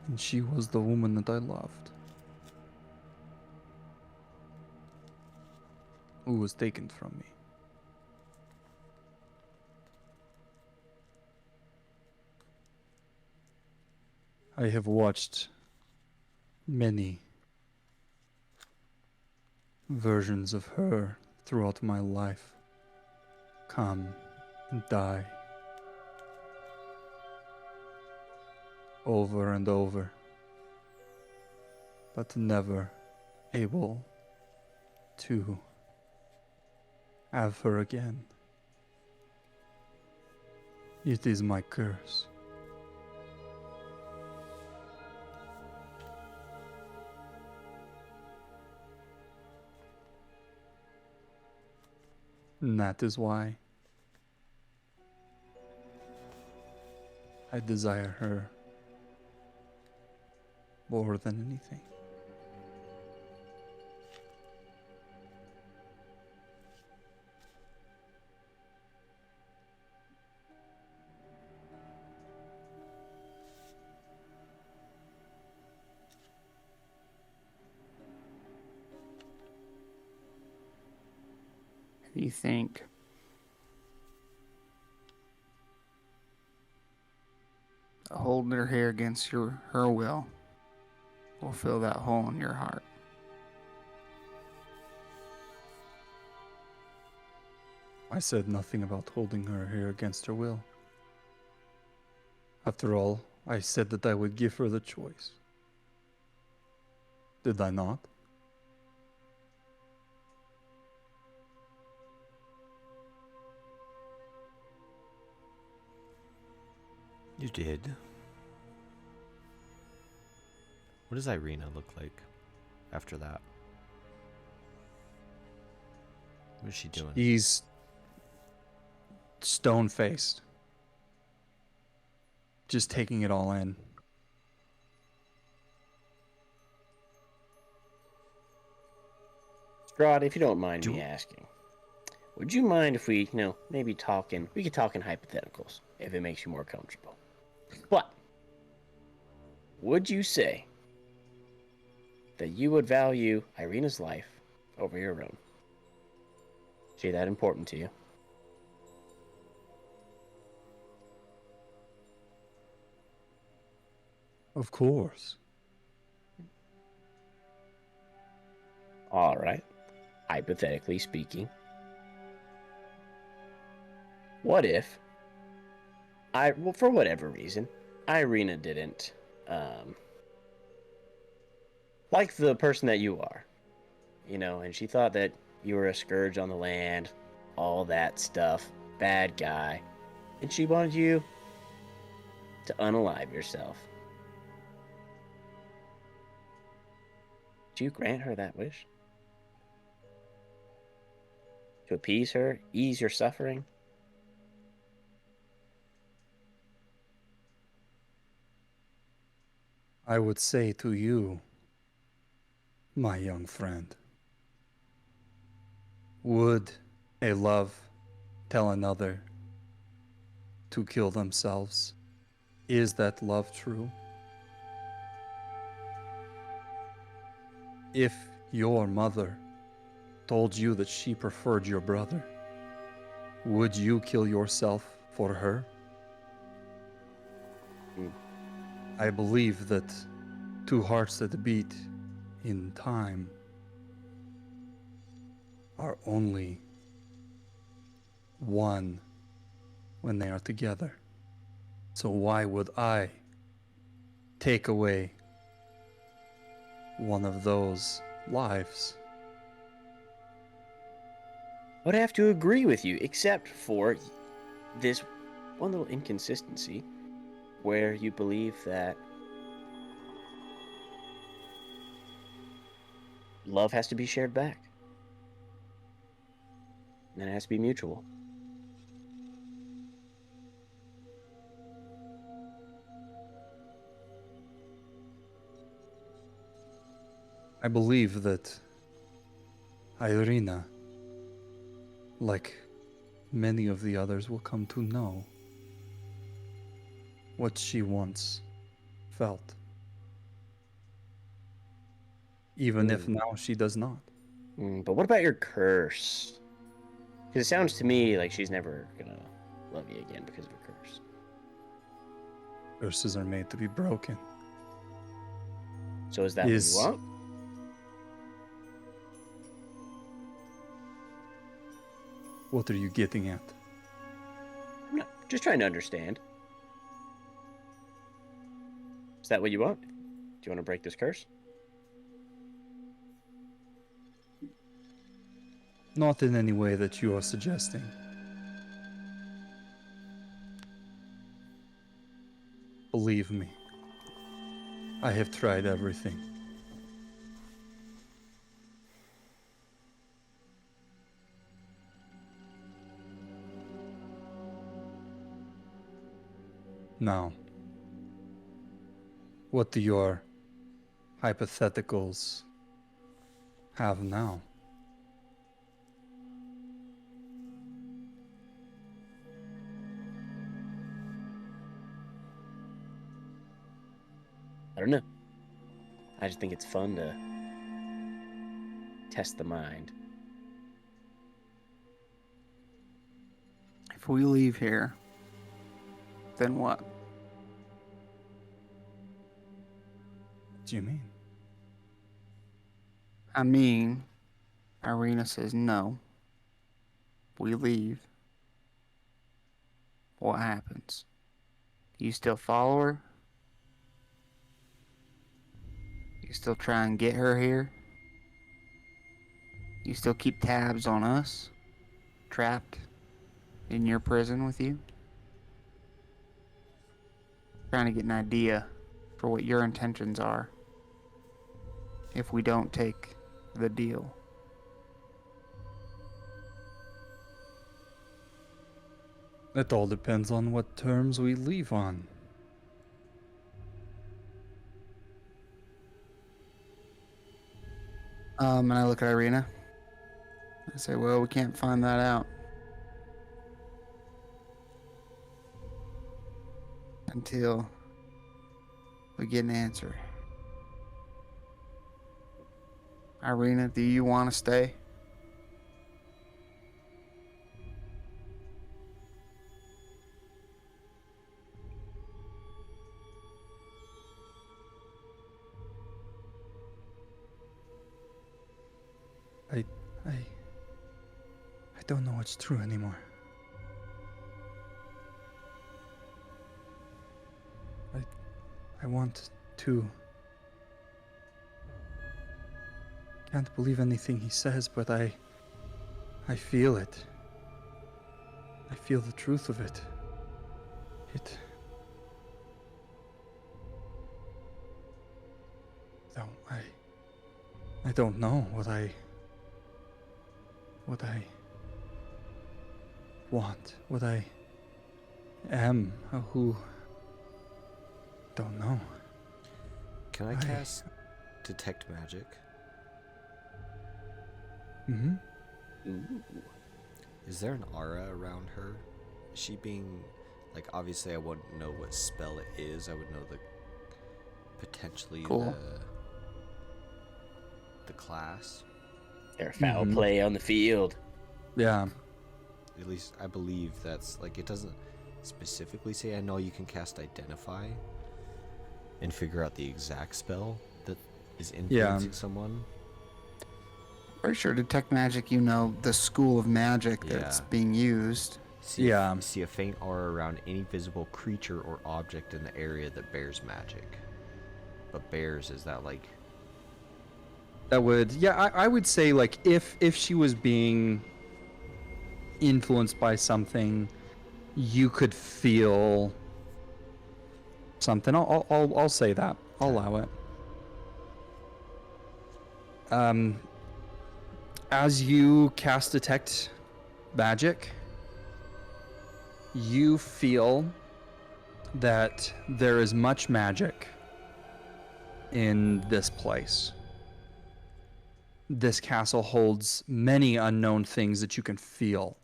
And she was the woman that I loved. Who was taken from me. I have watched many versions of her throughout my life come and die over and over, but never able to have her again. It is my curse. And that is why I desire her more than anything.
You think holding her here against her will fill that hole in your heart?
I said nothing about holding her here against her will. After all, I said that I would give her the choice. Did I not?
You did. What does Ireena look like after that? What is she doing?
He's stone-faced. Just taking it all in.
Strahd, if you don't mind me asking, would you mind if we, maybe we could talk in hypotheticals, if it makes you more comfortable. But, would you say that you would value Ireena's life over your own? Is she that important to you?
Of course.
All right. Hypothetically speaking, what if for whatever reason, Ireena didn't like the person that you are, and she thought that you were a scourge on the land, all that stuff, bad guy, and she wanted you to unalive yourself. Do you grant her that wish? To appease her, ease your suffering?
I would say to you, my young friend, would a love tell another to kill themselves? Is that love true? If your mother told you that she preferred your brother, would you kill yourself for her? I believe that two hearts that beat in time are only one when they are together. So why would I take away one of those lives?
I would have to agree with you, except for this one little inconsistency where you believe that love has to be shared back. And it has to be mutual.
I believe that Ireena, like many of the others, will come to know what she once felt. Even if now she does not.
But what about your curse? Because it sounds to me like she's never gonna love you again because of her curse.
Curses are made to be broken.
So is that what you want?
What are you getting at?
I'm not, just trying to understand. Is that what you want? Do you want to break this curse?
Not in any way that you are suggesting. Believe me, I have tried everything. Now, what do your hypotheticals have now?
I don't know. I just think it's fun to test the mind.
If we leave here, then what?
What do you mean?
I mean, Ireena says no. We leave. What happens? You still follow her? You still try and get her here? You still keep tabs on us? Trapped in your prison with you? Trying to get an idea for what your intentions are if we don't take the deal.
It all depends on what terms we leave on.
And I look at Ireena. I say, well, we can't find that out until we get an answer. Ireena, do you want to stay?
I don't know what's true anymore. I want to. Can't believe anything he says, but I feel it. I feel the truth of it. I don't know what I want, what I am, who, don't know.
Can I cast detect magic?
Mm-hmm.
Ooh.
Is there an aura around her? Is she being, like, obviously I wouldn't know what spell it is. I would know the potentially
Cool.
the class.
Their foul play on the field.
Yeah.
At least I believe that's, like, it doesn't specifically say. I know you can cast identify and figure out the exact spell that is influencing someone.
Pretty sure detect magic, you know, the school of magic that's
Yeah.
being used.
See a faint aura around any visible creature or object in the area that bears magic. But bears, is that like...
That would, I would say, like, if she was being influenced by something, you could feel something. I'll say that. I'll allow it. As you cast detect magic, you feel that there is much magic in this place. This castle holds many unknown things that you can feel,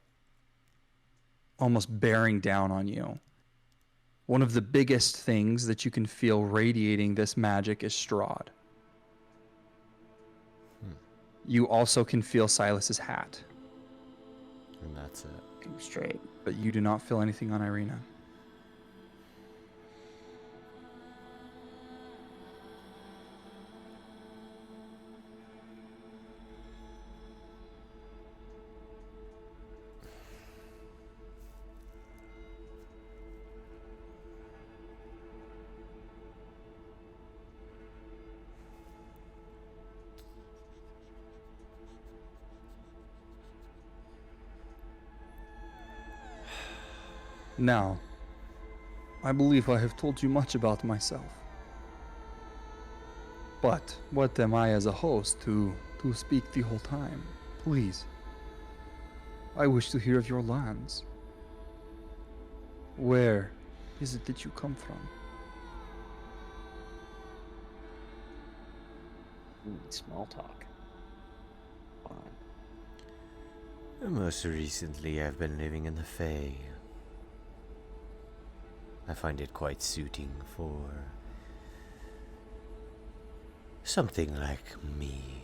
almost bearing down on you. One of the biggest things that you can feel radiating this magic is Strahd. You also can feel Silas's hat,
And that's it.
Damn straight.
but you do not feel anything on Ireena. Now, I believe I have told you much about myself. But what am I as a host to speak the whole time? Please. I wish to hear of your lands. Where is it that you come from?
Small talk. Fine.
Most recently, I've been living in the Fae. I find it quite suiting for something like me.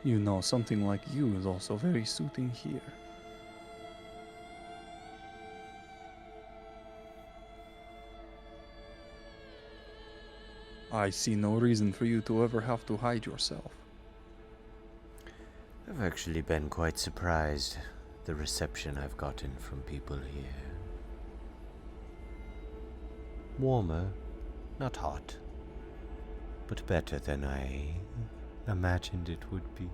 You know, something like you is also very suiting here. I see no reason for you to ever have to hide yourself.
I've actually been quite surprised the reception I've gotten from people here. Warmer, not hot, but better than I imagined it would be.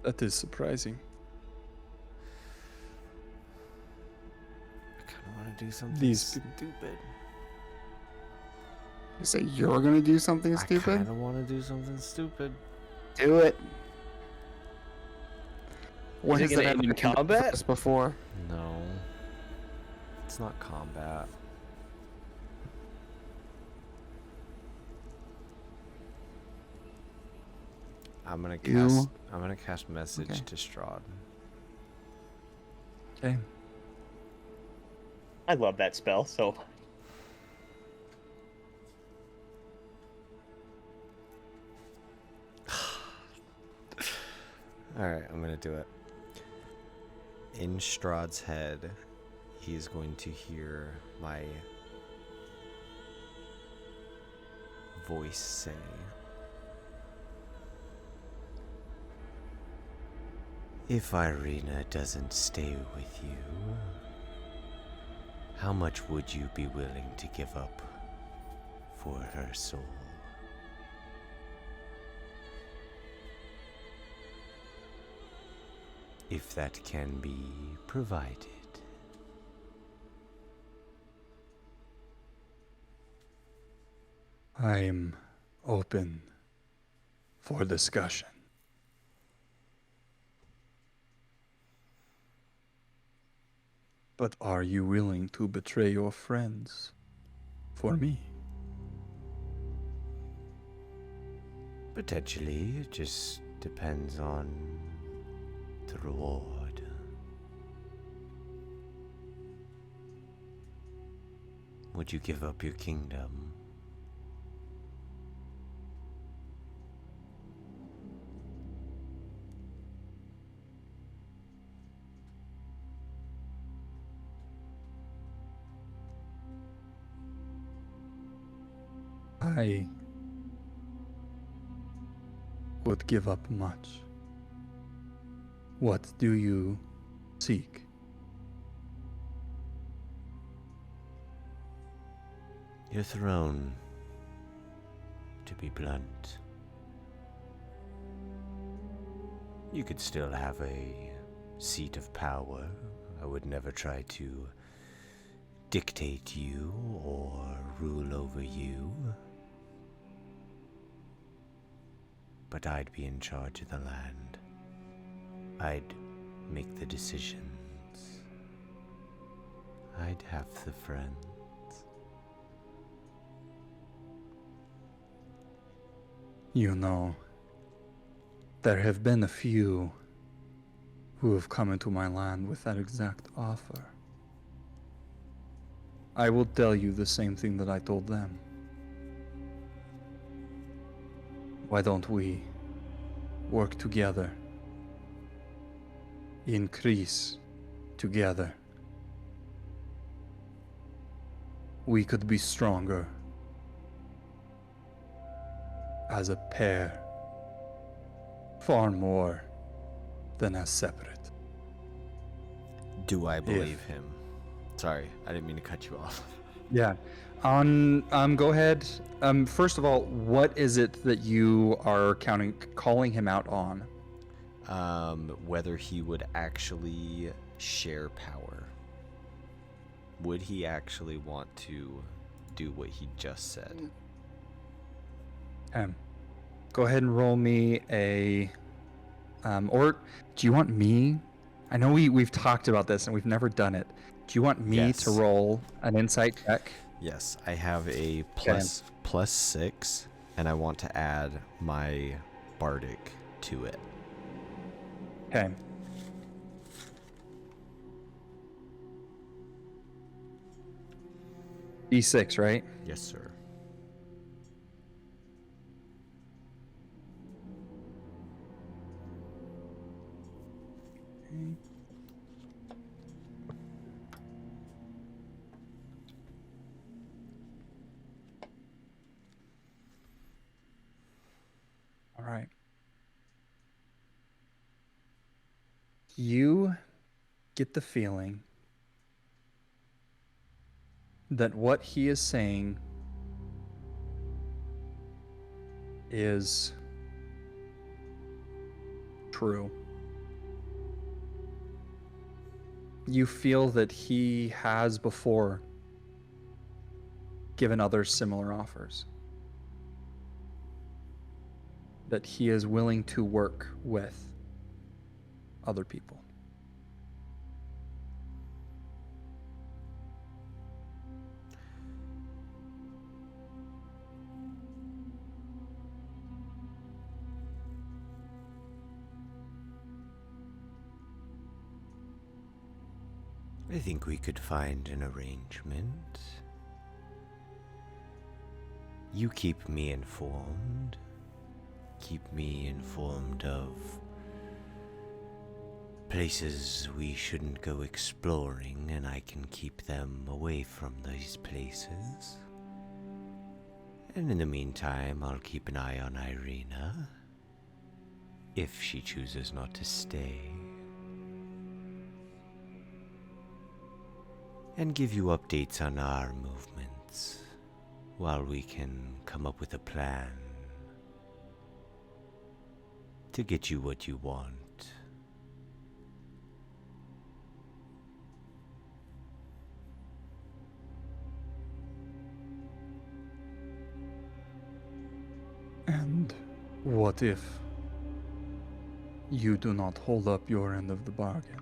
That is surprising.
I kind of want to do something
These
stupid.
You say you're gonna do something
I
stupid?
kind of want to do something stupid.
Do it. When
it
has
gonna
that
end in
ever happened for
combat?
us before?
No. It's not combat. I'm gonna cast message
Okay.
to Strahd.
Okay.
I love that spell so.
Alright, I'm gonna do it. In Strahd's head, he's going to hear my voice say, "If Ireena doesn't stay with you, how much would you be willing to give up for her soul?" If that can be provided.
I'm open for discussion. But are you willing to betray your friends for me?
Potentially, it just depends on the reward. Would you give up your kingdom?
I would give up much. What do you seek?
Your throne, to be blunt. You could still have a seat of power. I would never try to dictate you or rule over you. But I'd be in charge of the land. I'd make the decisions. I'd have the friends.
You know, there have been a few who have come into my land with that exact offer. I will tell you the same thing that I told them. Why don't we work together? Increase together. We could be stronger as a pair, far more than as separate.
Do I believe him? Sorry, I didn't mean to cut you off.
Yeah. Go ahead. First of all, what is it that you are calling him out on?
Whether he would actually share power. Would he actually want to do what he just said?
Go ahead and roll me a, or do you want me? I know we've talked about this and we've never done it. Do you want me to
Yes.
roll an insight check?
Yes, I have a plus 6, and I want to add my bardic to it.
Okay. D6, right?
Yes, sir.
All right. You get the feeling that what he is saying is true. You feel that he has before given others similar offers. That he is willing to work with other people.
I think we could find an arrangement. You keep me informed. Keep me informed of places we shouldn't go exploring, and I can keep them away from these places. And in the meantime, I'll keep an eye on Ireena, if she chooses not to stay. And give you updates on our movements, while we can come up with a plan to get you what you want.
And what if you do not hold up your end of the bargain?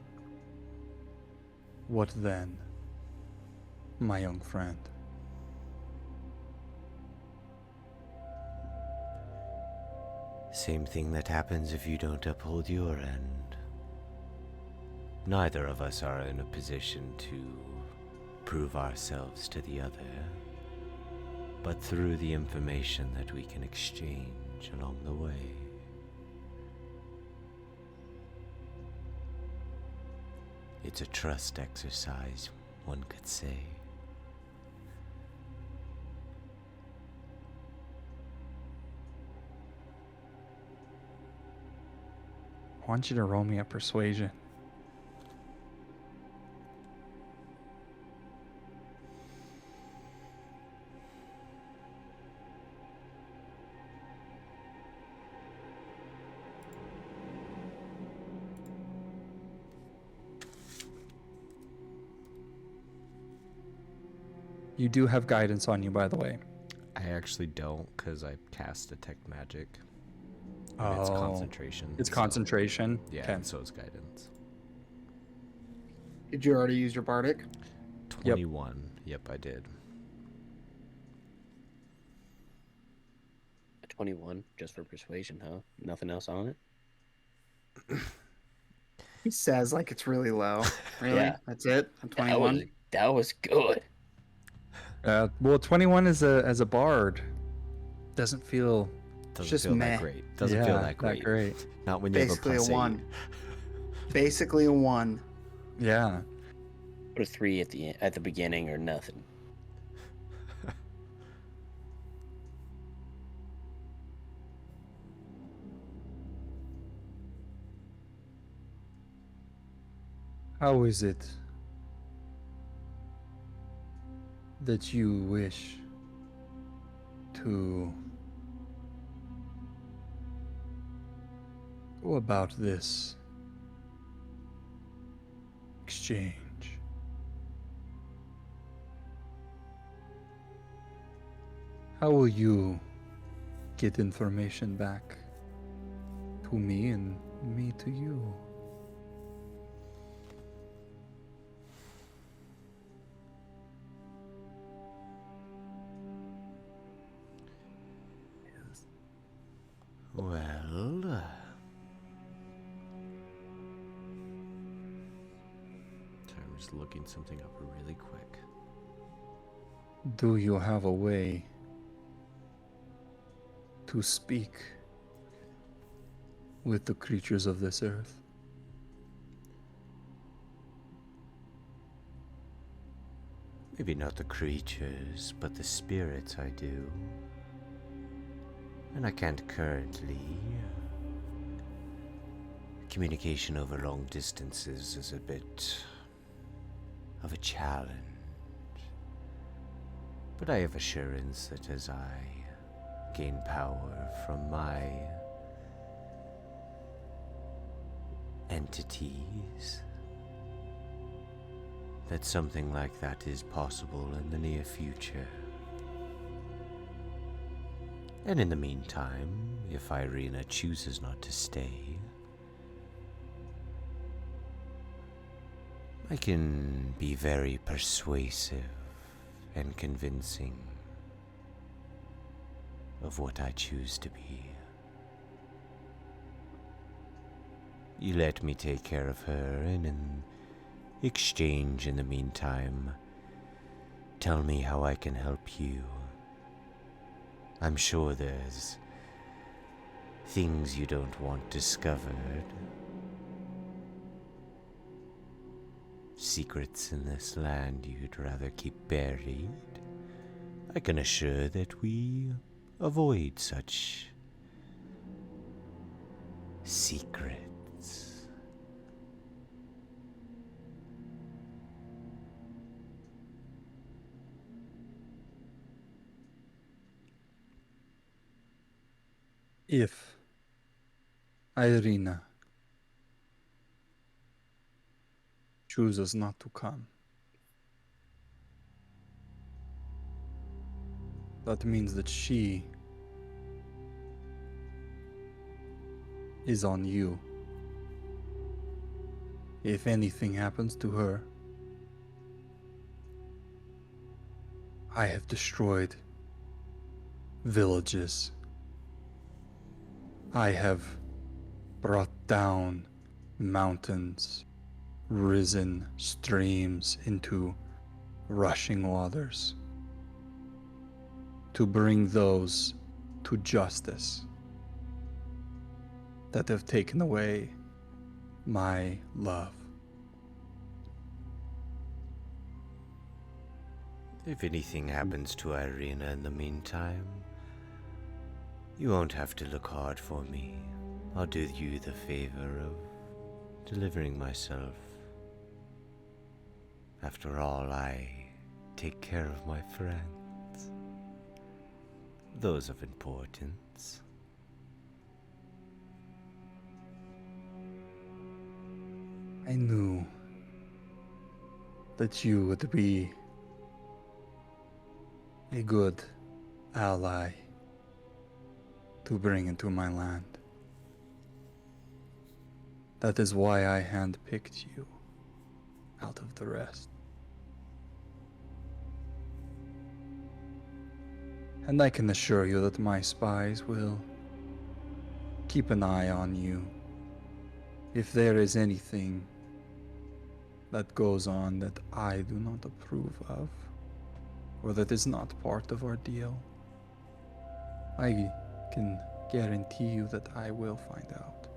What then, my young friend?
Same thing that happens if you don't uphold your end. Neither of us are in a position to prove ourselves to the other, but through the information that we can exchange along the way. It's a trust exercise, one could say.
I want you to roll me a persuasion. You do have guidance on you, by the way.
I actually don't, because I cast Detect Magic. And it's concentration.
It's
so-
concentration?
Yeah,
Okay.
and so it's guidance.
Did you already use your bardic?
21. Yep, I did.
21 just for persuasion, huh? Nothing else on it?
He says like it's really low. Really?
Yeah.
That's it? A 21?
That was good.
Well, 21 as a bard doesn't feel
Doesn't
just
feel
meh.
that great. Doesn't feel that great. Not when you
Basically
have
a
a plus
1. Basically a 1.
Yeah.
Put a 3 at the beginning or nothing.
How is it that you wish to go about this exchange. How will you get information back to me and me to you?
Well, I'm just looking something up really quick.
Do you have a way to speak with the creatures of this earth?
Maybe not the creatures, but the spirits I do. And I can't currently. Communication over long distances is a bit of a challenge. But I have assurance that as I gain power from my entities, that something like that is possible in the near future. And in the meantime, if Ireena chooses not to stay, I can be very persuasive and convincing of what I choose to be. You let me take care of her, and in exchange, in the meantime, tell me how I can help you. I'm sure there's things you don't want discovered. Secrets in this land you'd rather keep buried. I can assure that we avoid such secrets.
If Ireena chooses not to come, that means that she is on you. If anything happens to her, I have destroyed villages. I have brought down mountains, risen streams into rushing waters, to bring those to justice that have taken away my love.
If anything happens to Ireena in the meantime, you won't have to look hard for me. I'll do you the favor of delivering myself. After all, I take care of my friends. Those of importance.
I knew that you would be a good ally to bring into my land. That is why I handpicked you out of the rest. And I can assure you that my spies will keep an eye on you. If there is anything that goes on that I do not approve of, or that is not part of our deal, I can guarantee you that I will find out.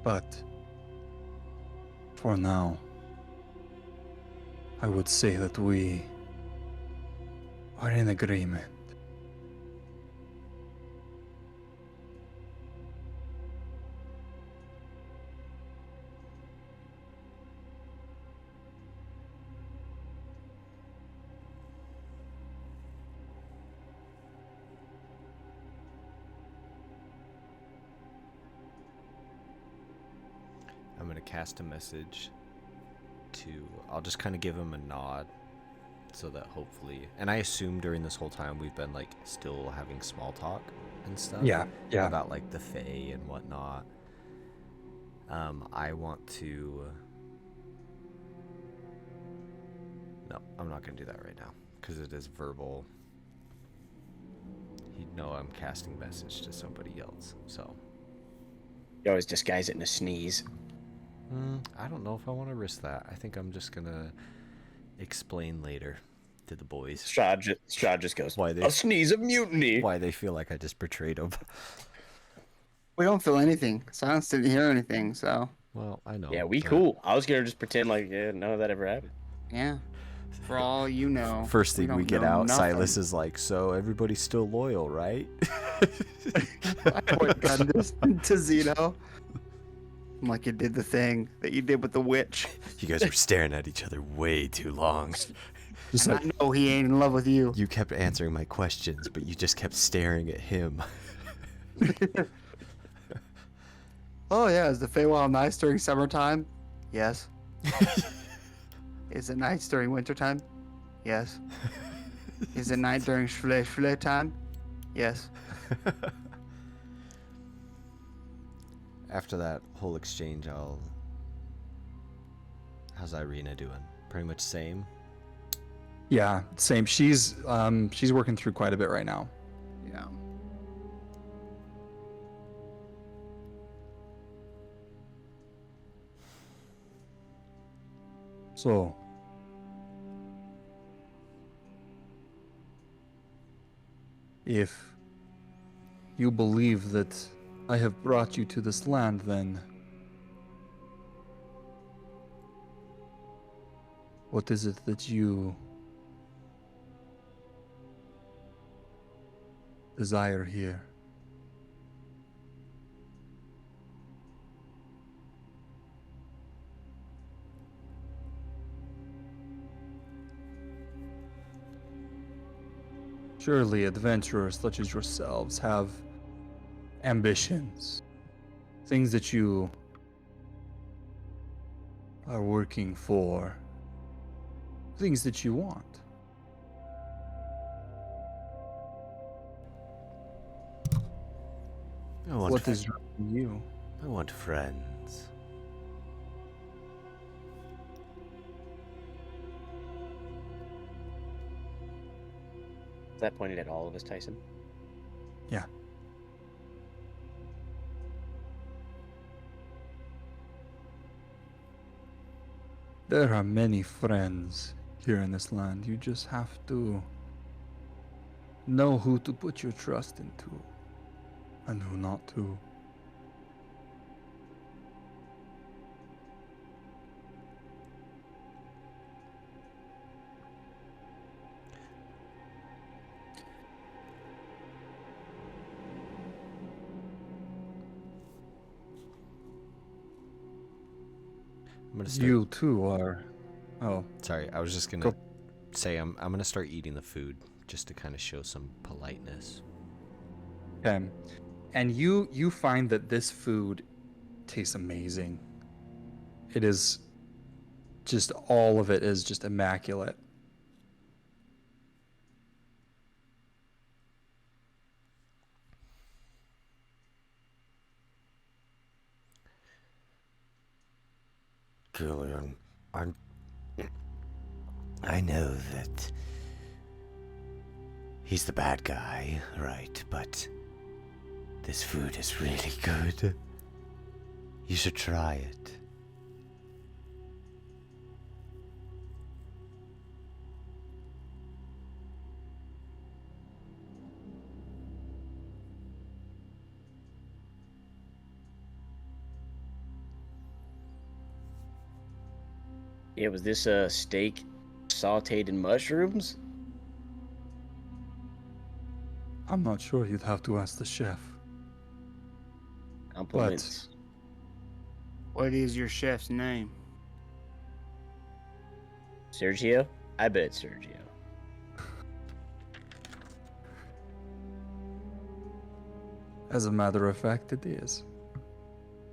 But for now, I would say that we are in agreement.
cast a message to. I'll just kind of give him a nod, so that hopefully. And I assume during this whole time we've been like still having small talk and stuff.
Yeah.
About like the Fae and whatnot. I want to. No, I'm not gonna do that right now because it is verbal. He'd know I'm casting message to somebody else, so.
You always disguise it in a sneeze.
I don't know if I want to risk that. I think I'm just gonna explain later to the boys
Strahd just goes,
Why they-
a sneeze of mutiny.
why they feel like I just betrayed them.
We don't feel anything. Silence didn't hear anything, so
Well, I know.
Yeah, we
but
cool. I was gonna just pretend like none of that ever happened.
yeah. For all you know.
First thing we
don't
get
know
out,
nothing.
Silas is like, "So everybody's still loyal, right?"
I point gun to Zeno. I'm like, you did the thing that you did with the witch.
You guys were staring at each other way too long.
Just
And I know he ain't in love with you.
You kept answering my questions, but you just kept staring at him.
Oh yeah, is the Feywild nice during summertime? Yes. Is it nice during wintertime? Yes. Is it night during Schle time? Yes.
After that whole exchange, how's Ireena doing? Pretty much same.
Yeah, same. She's working through quite a bit right now.
Yeah.
So, if you believe that I have brought you to this land, then what is it that you desire here? Surely adventurers such as yourselves have ambitions, things that you are working for, things that you want. What is driving you?
I want friends.
Is that pointed at all of us, Tyson?
Yeah. There are many friends here in this land. You just have to know who to put your trust into and who not to.
I'm gonna start.
You too are. Oh,
Sorry, I was just gonna
Go.
say I'm gonna start eating the food just to kind of show some politeness.
okay. And you find that this food tastes amazing. It is just all of it is just immaculate.
Gillian, I know that he's the bad guy, right? But this food is really good. You should try it.
Yeah, was this a steak sauteed in mushrooms?
I'm not sure. You'd have to ask the chef.
Compliments.
What is your chef's name?
Sergio? I bet it's Sergio.
As a matter of fact, it is.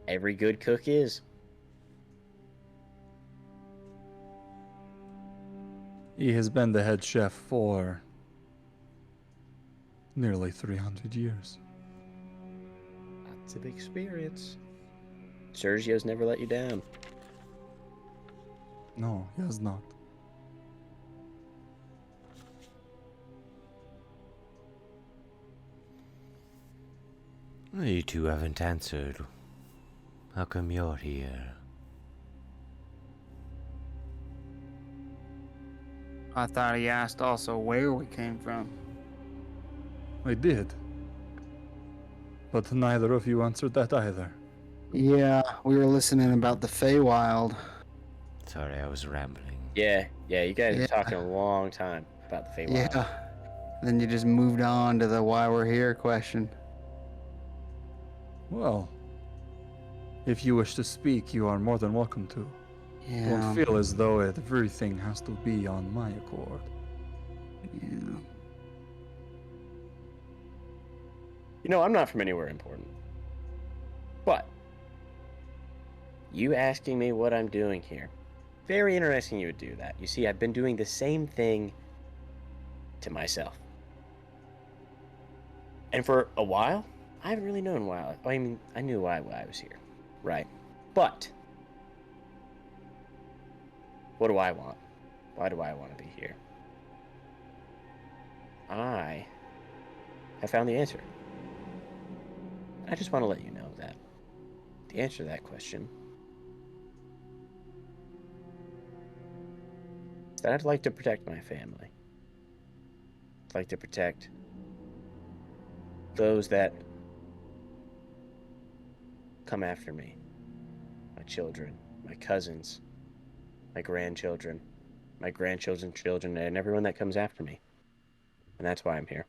Every good cook is.
He has been the head chef for nearly 300 years.
Lots of experience. Sergio's never let you down.
No, he has not.
You two haven't answered. How come you're here?
I thought he asked also where we came from.
I did. But neither of you answered that either.
Yeah, we were listening about the Feywild.
Sorry, I was rambling.
Yeah, you guys
Yeah.
were talking a long time about the Feywild.
Yeah. Then you just moved on to the why we're here question.
Well, if you wish to speak, you are more than welcome to.
Yeah.
Don't feel as though everything has to be on my accord.
Yeah.
You know, I'm not from anywhere important. But you asking me what I'm doing here, very interesting you would do that. You see, I've been doing the same thing to myself. And for a while, I haven't really known why. I mean, I knew why I was here, right? But what do I want? Why do I want to be here? I have found the answer. I just want to let you know that the answer to that question is that I'd like to protect my family. I'd like to protect those that come after me. My children, my cousins, my grandchildren, my grandchildren's children, and everyone that comes after me. And that's why I'm here.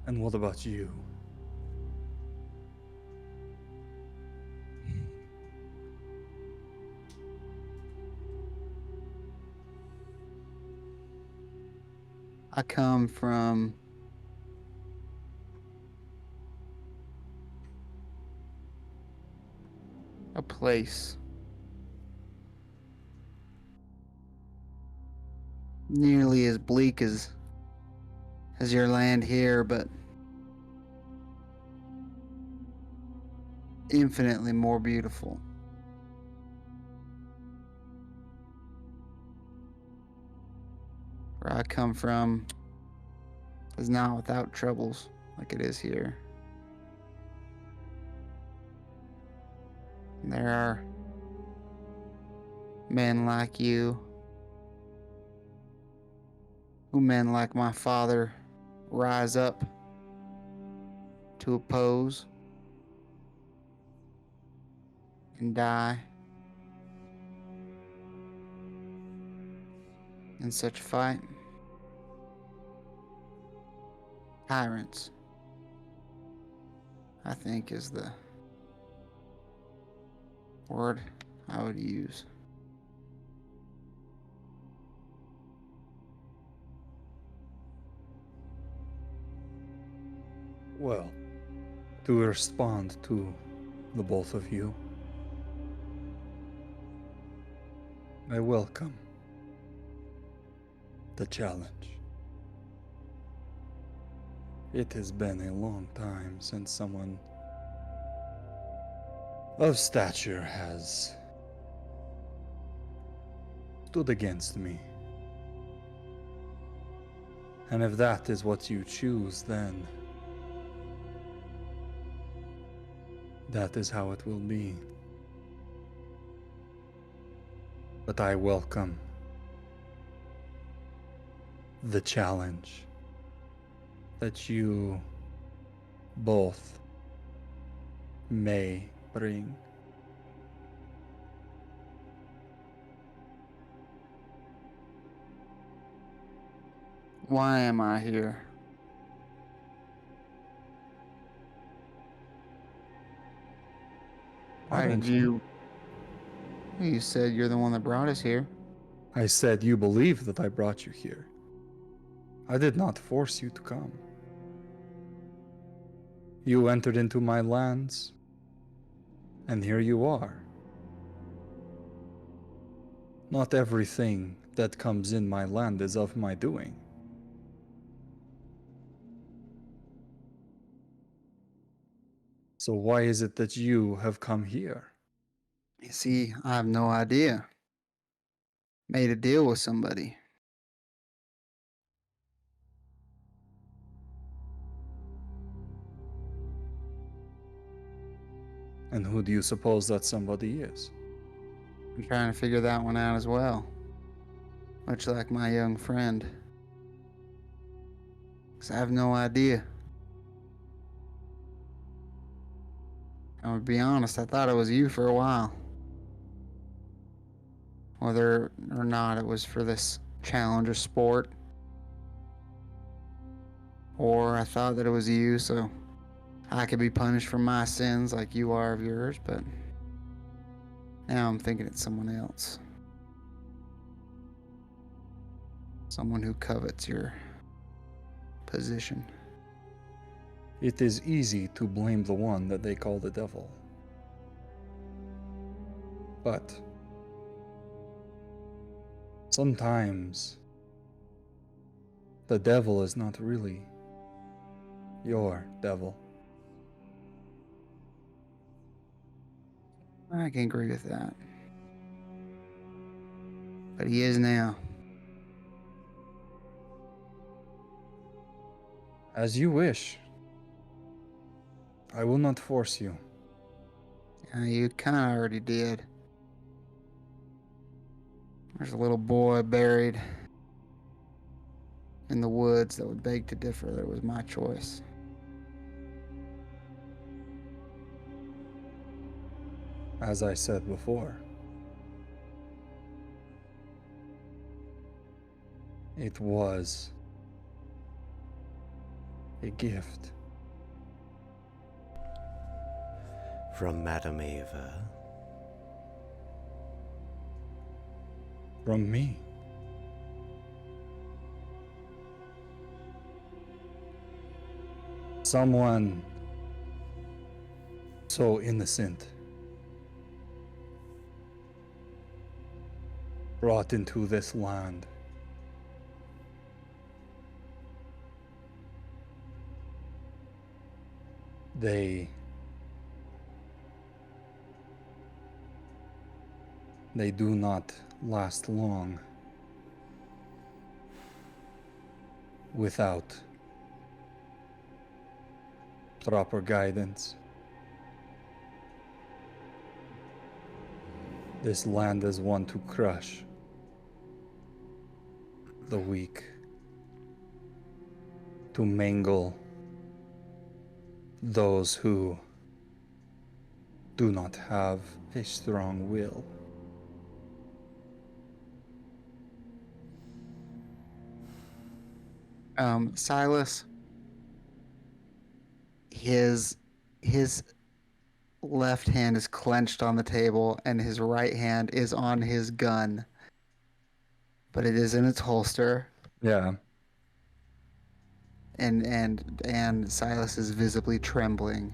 And what about you?
I come from a place nearly as bleak as your land here, but infinitely more beautiful. Where I come from is not without troubles like it is here. There are men like you, who men like my father rise up to oppose and die in such a fight. Tyrants, I think, is the word I would use.
Well, to respond to the both of you, I welcome the challenge. It has been a long time since someone of stature has stood against me. And if that is what you choose, then that is how it will be. But I welcome the challenge that you both may bring.
Why am I here? Why did you? You said you're the one that brought us here.
I said you believe that I brought you here. I did not force you to come. You entered into my lands, and here you are. Not everything that comes in my land is of my doing. So why is it that you have come here?
You see, I have no idea. Made a deal with somebody.
And who do you suppose that somebody is?
I'm trying to figure that one out as well. Much like my young friend. 'Cause I have no idea. I'm gonna be honest, I thought it was you for a while. Whether or not it was for this challenge or sport. Or I thought that it was you, so I could be punished for my sins like you are of yours, but now I'm thinking it's someone else. Someone who covets your position.
It is easy to blame the one that they call the devil. But sometimes the devil is not really your devil.
I can agree with that. But he is now.
As you wish. I will not force you.
You kind of already did. There's a little boy buried in the woods that would beg to differ that it was my choice.
As I said before, it was a gift.
From Madame Eva.
From me. Someone so innocent brought into this land. They do not last long without proper guidance. This land is one to crush the weak, to mangle those who do not have a strong will.
Silas, his left hand is clenched on the table and his right hand is on his gun, but it is in its holster,
Yeah.
and Silas is visibly trembling.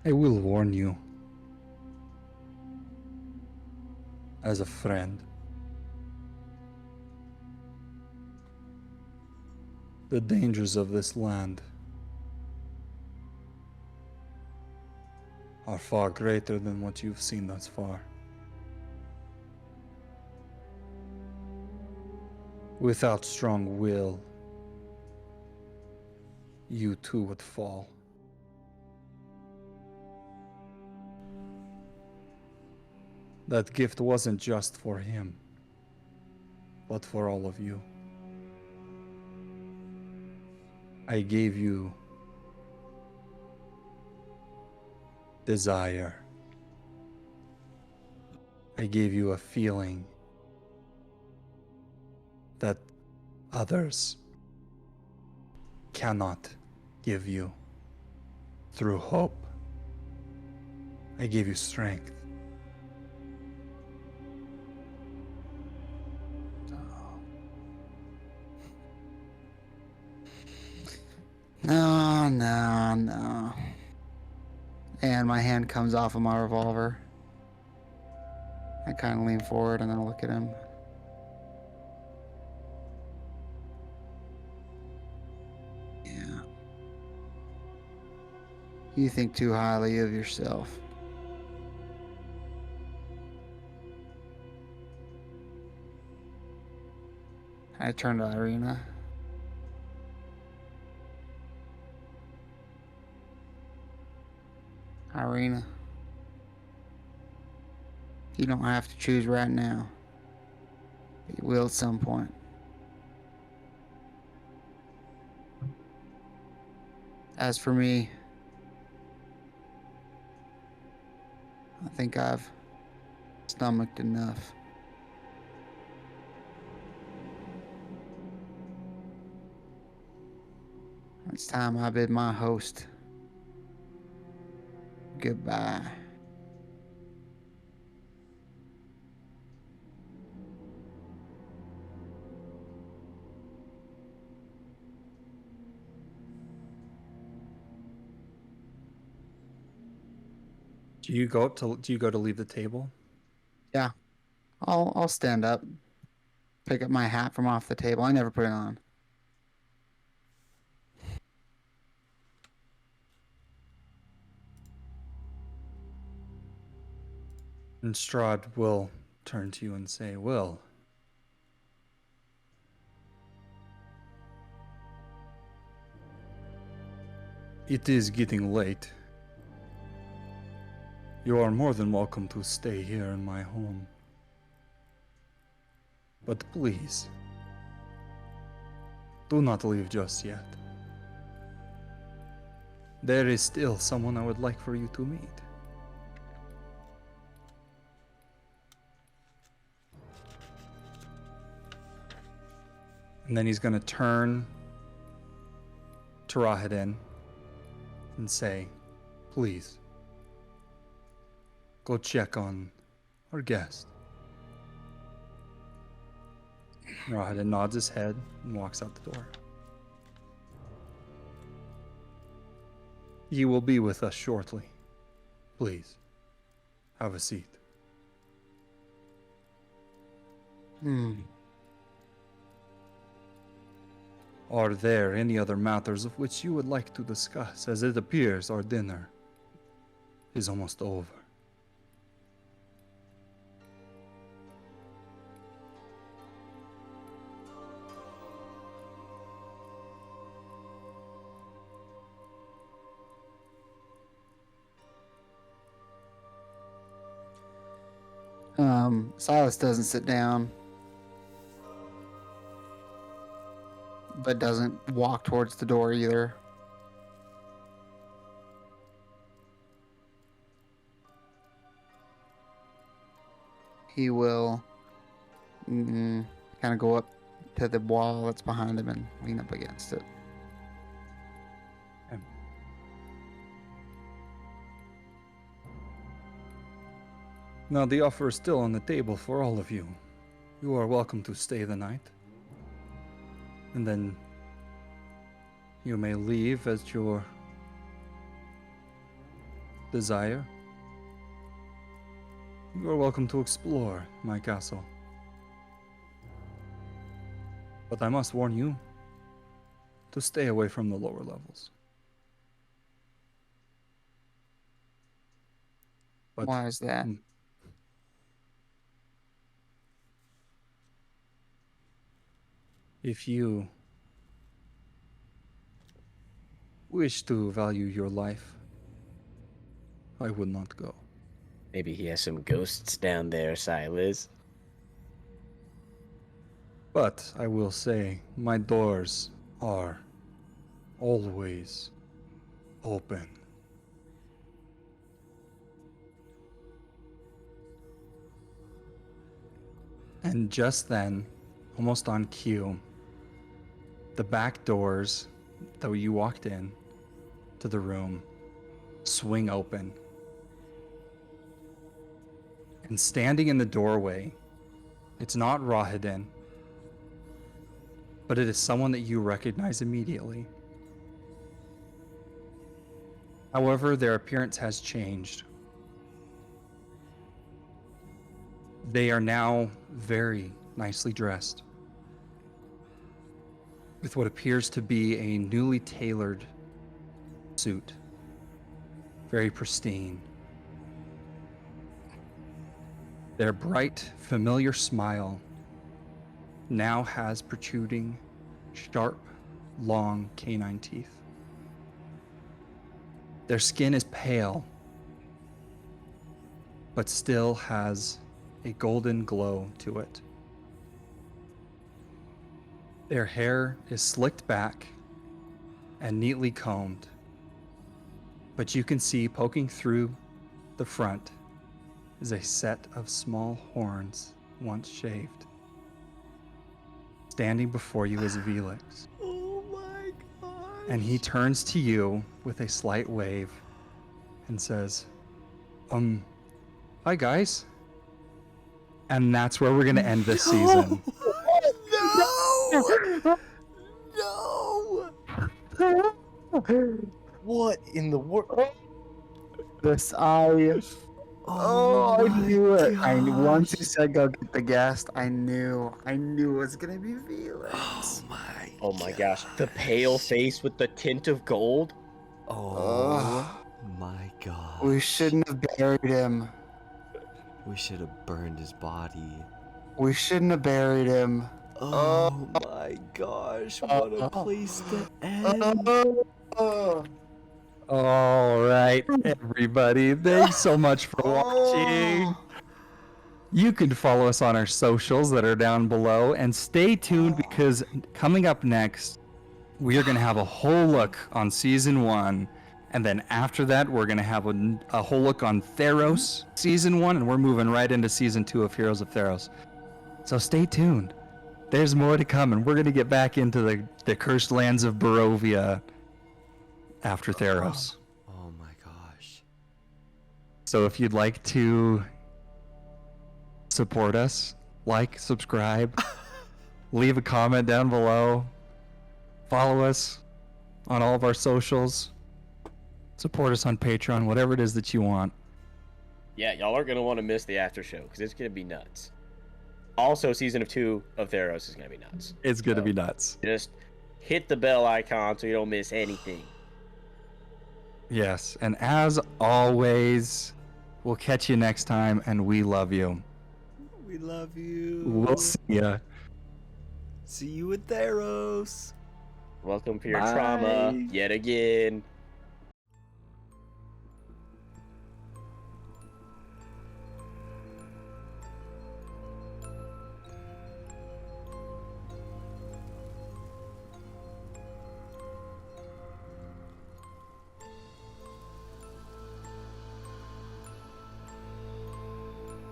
I will warn you, as a friend, the dangers of this land are far greater than what you've seen thus far. Without strong will, you too would fall. That gift wasn't just for him, but for all of you. I gave you desire, I gave you a feeling that others cannot give you. Through hope, I gave you strength.
No, no, no. And my hand comes off of my revolver. I kind of lean forward and then look at him. Yeah. You think too highly of yourself. I turn to Ireena. Ireena. You don't have to choose right now. But you will at some point. As for me, I think I've stomached enough. It's time I bid my host goodbye.
Do you go to leave the table?
Yeah, I'll stand up, pick up my hat from off the table. I never put it on.
And Strahd will turn to you and say, "Well, it is getting late. You are more than welcome to stay here in my home. But please, do not leave just yet. There is still someone I would like for you to meet." And then he's going to turn to Rahadin and say, "Please, go check on our guest." Rahadin nods his head and walks out the door. "He will be with us shortly. Please, have a seat." Are there any other matters of which you would like to discuss? As it appears, our dinner is almost over.
Silas doesn't sit down, but doesn't walk towards the door either. He will kind of go up to the wall that's behind him and lean up against it.
Now the offer is still on the table for all of you. You are welcome to stay the night. And then you may leave at your desire. You are welcome to explore my castle. But I must warn you to stay away from the lower levels. But
Why is that?
If you wish to value your life, I would not go.
Maybe he has some ghosts down there, Silas.
But I will say, my doors are always open. And just then, almost on cue, the back doors that you walked in to the room swing open. And standing in the doorway, it's not Rahadin, but it is someone that you recognize immediately. However, their appearance has changed. They are now very nicely dressed, with what appears to be a newly tailored suit. Very pristine. Their bright, familiar smile now has protruding, sharp, long canine teeth. Their skin is pale, but still has a golden glow to it. Their hair is slicked back and neatly combed, but you can see poking through the front is a set of small horns once shaved. Standing before you is Velix.
Oh my god.
And he turns to you with a slight wave and says, hi guys. And that's where we're gonna end this season.
No! No!
What in the world?
This I knew it. Once you said go get the guest, I knew it was gonna be Felix.
Oh my gosh. The pale face with the tint of gold?
Oh my god.
We shouldn't have buried him.
We should have burned his body.
We shouldn't have buried him.
Oh my gosh, what a place to end.
All right, everybody. Thanks so much for watching. You can follow us on our socials that are down below, and stay tuned because coming up next, we are going to have a whole look on season 1, and then after that, we're going to have a whole look on Theros season 1, and we're moving right into season 2 of Heroes of Theros. So stay tuned. There's more to come, and we're going to get back into the cursed lands of Barovia after Theros.
Oh my gosh.
So if you'd like to support us, like, subscribe, leave a comment down below, follow us on all of our socials, support us on Patreon, whatever it is that you want.
Yeah, y'all aren't going to want to miss the after show because it's going to be nuts. Also, season 2 of Theros is going to be nuts.
It's going to be nuts.
Just hit the bell icon so you don't miss anything.
Yes, and as always, we'll catch you next time, and we love you.
We love you.
We'll see ya.
See you at Theros.
Welcome for your
Bye.
trauma yet again.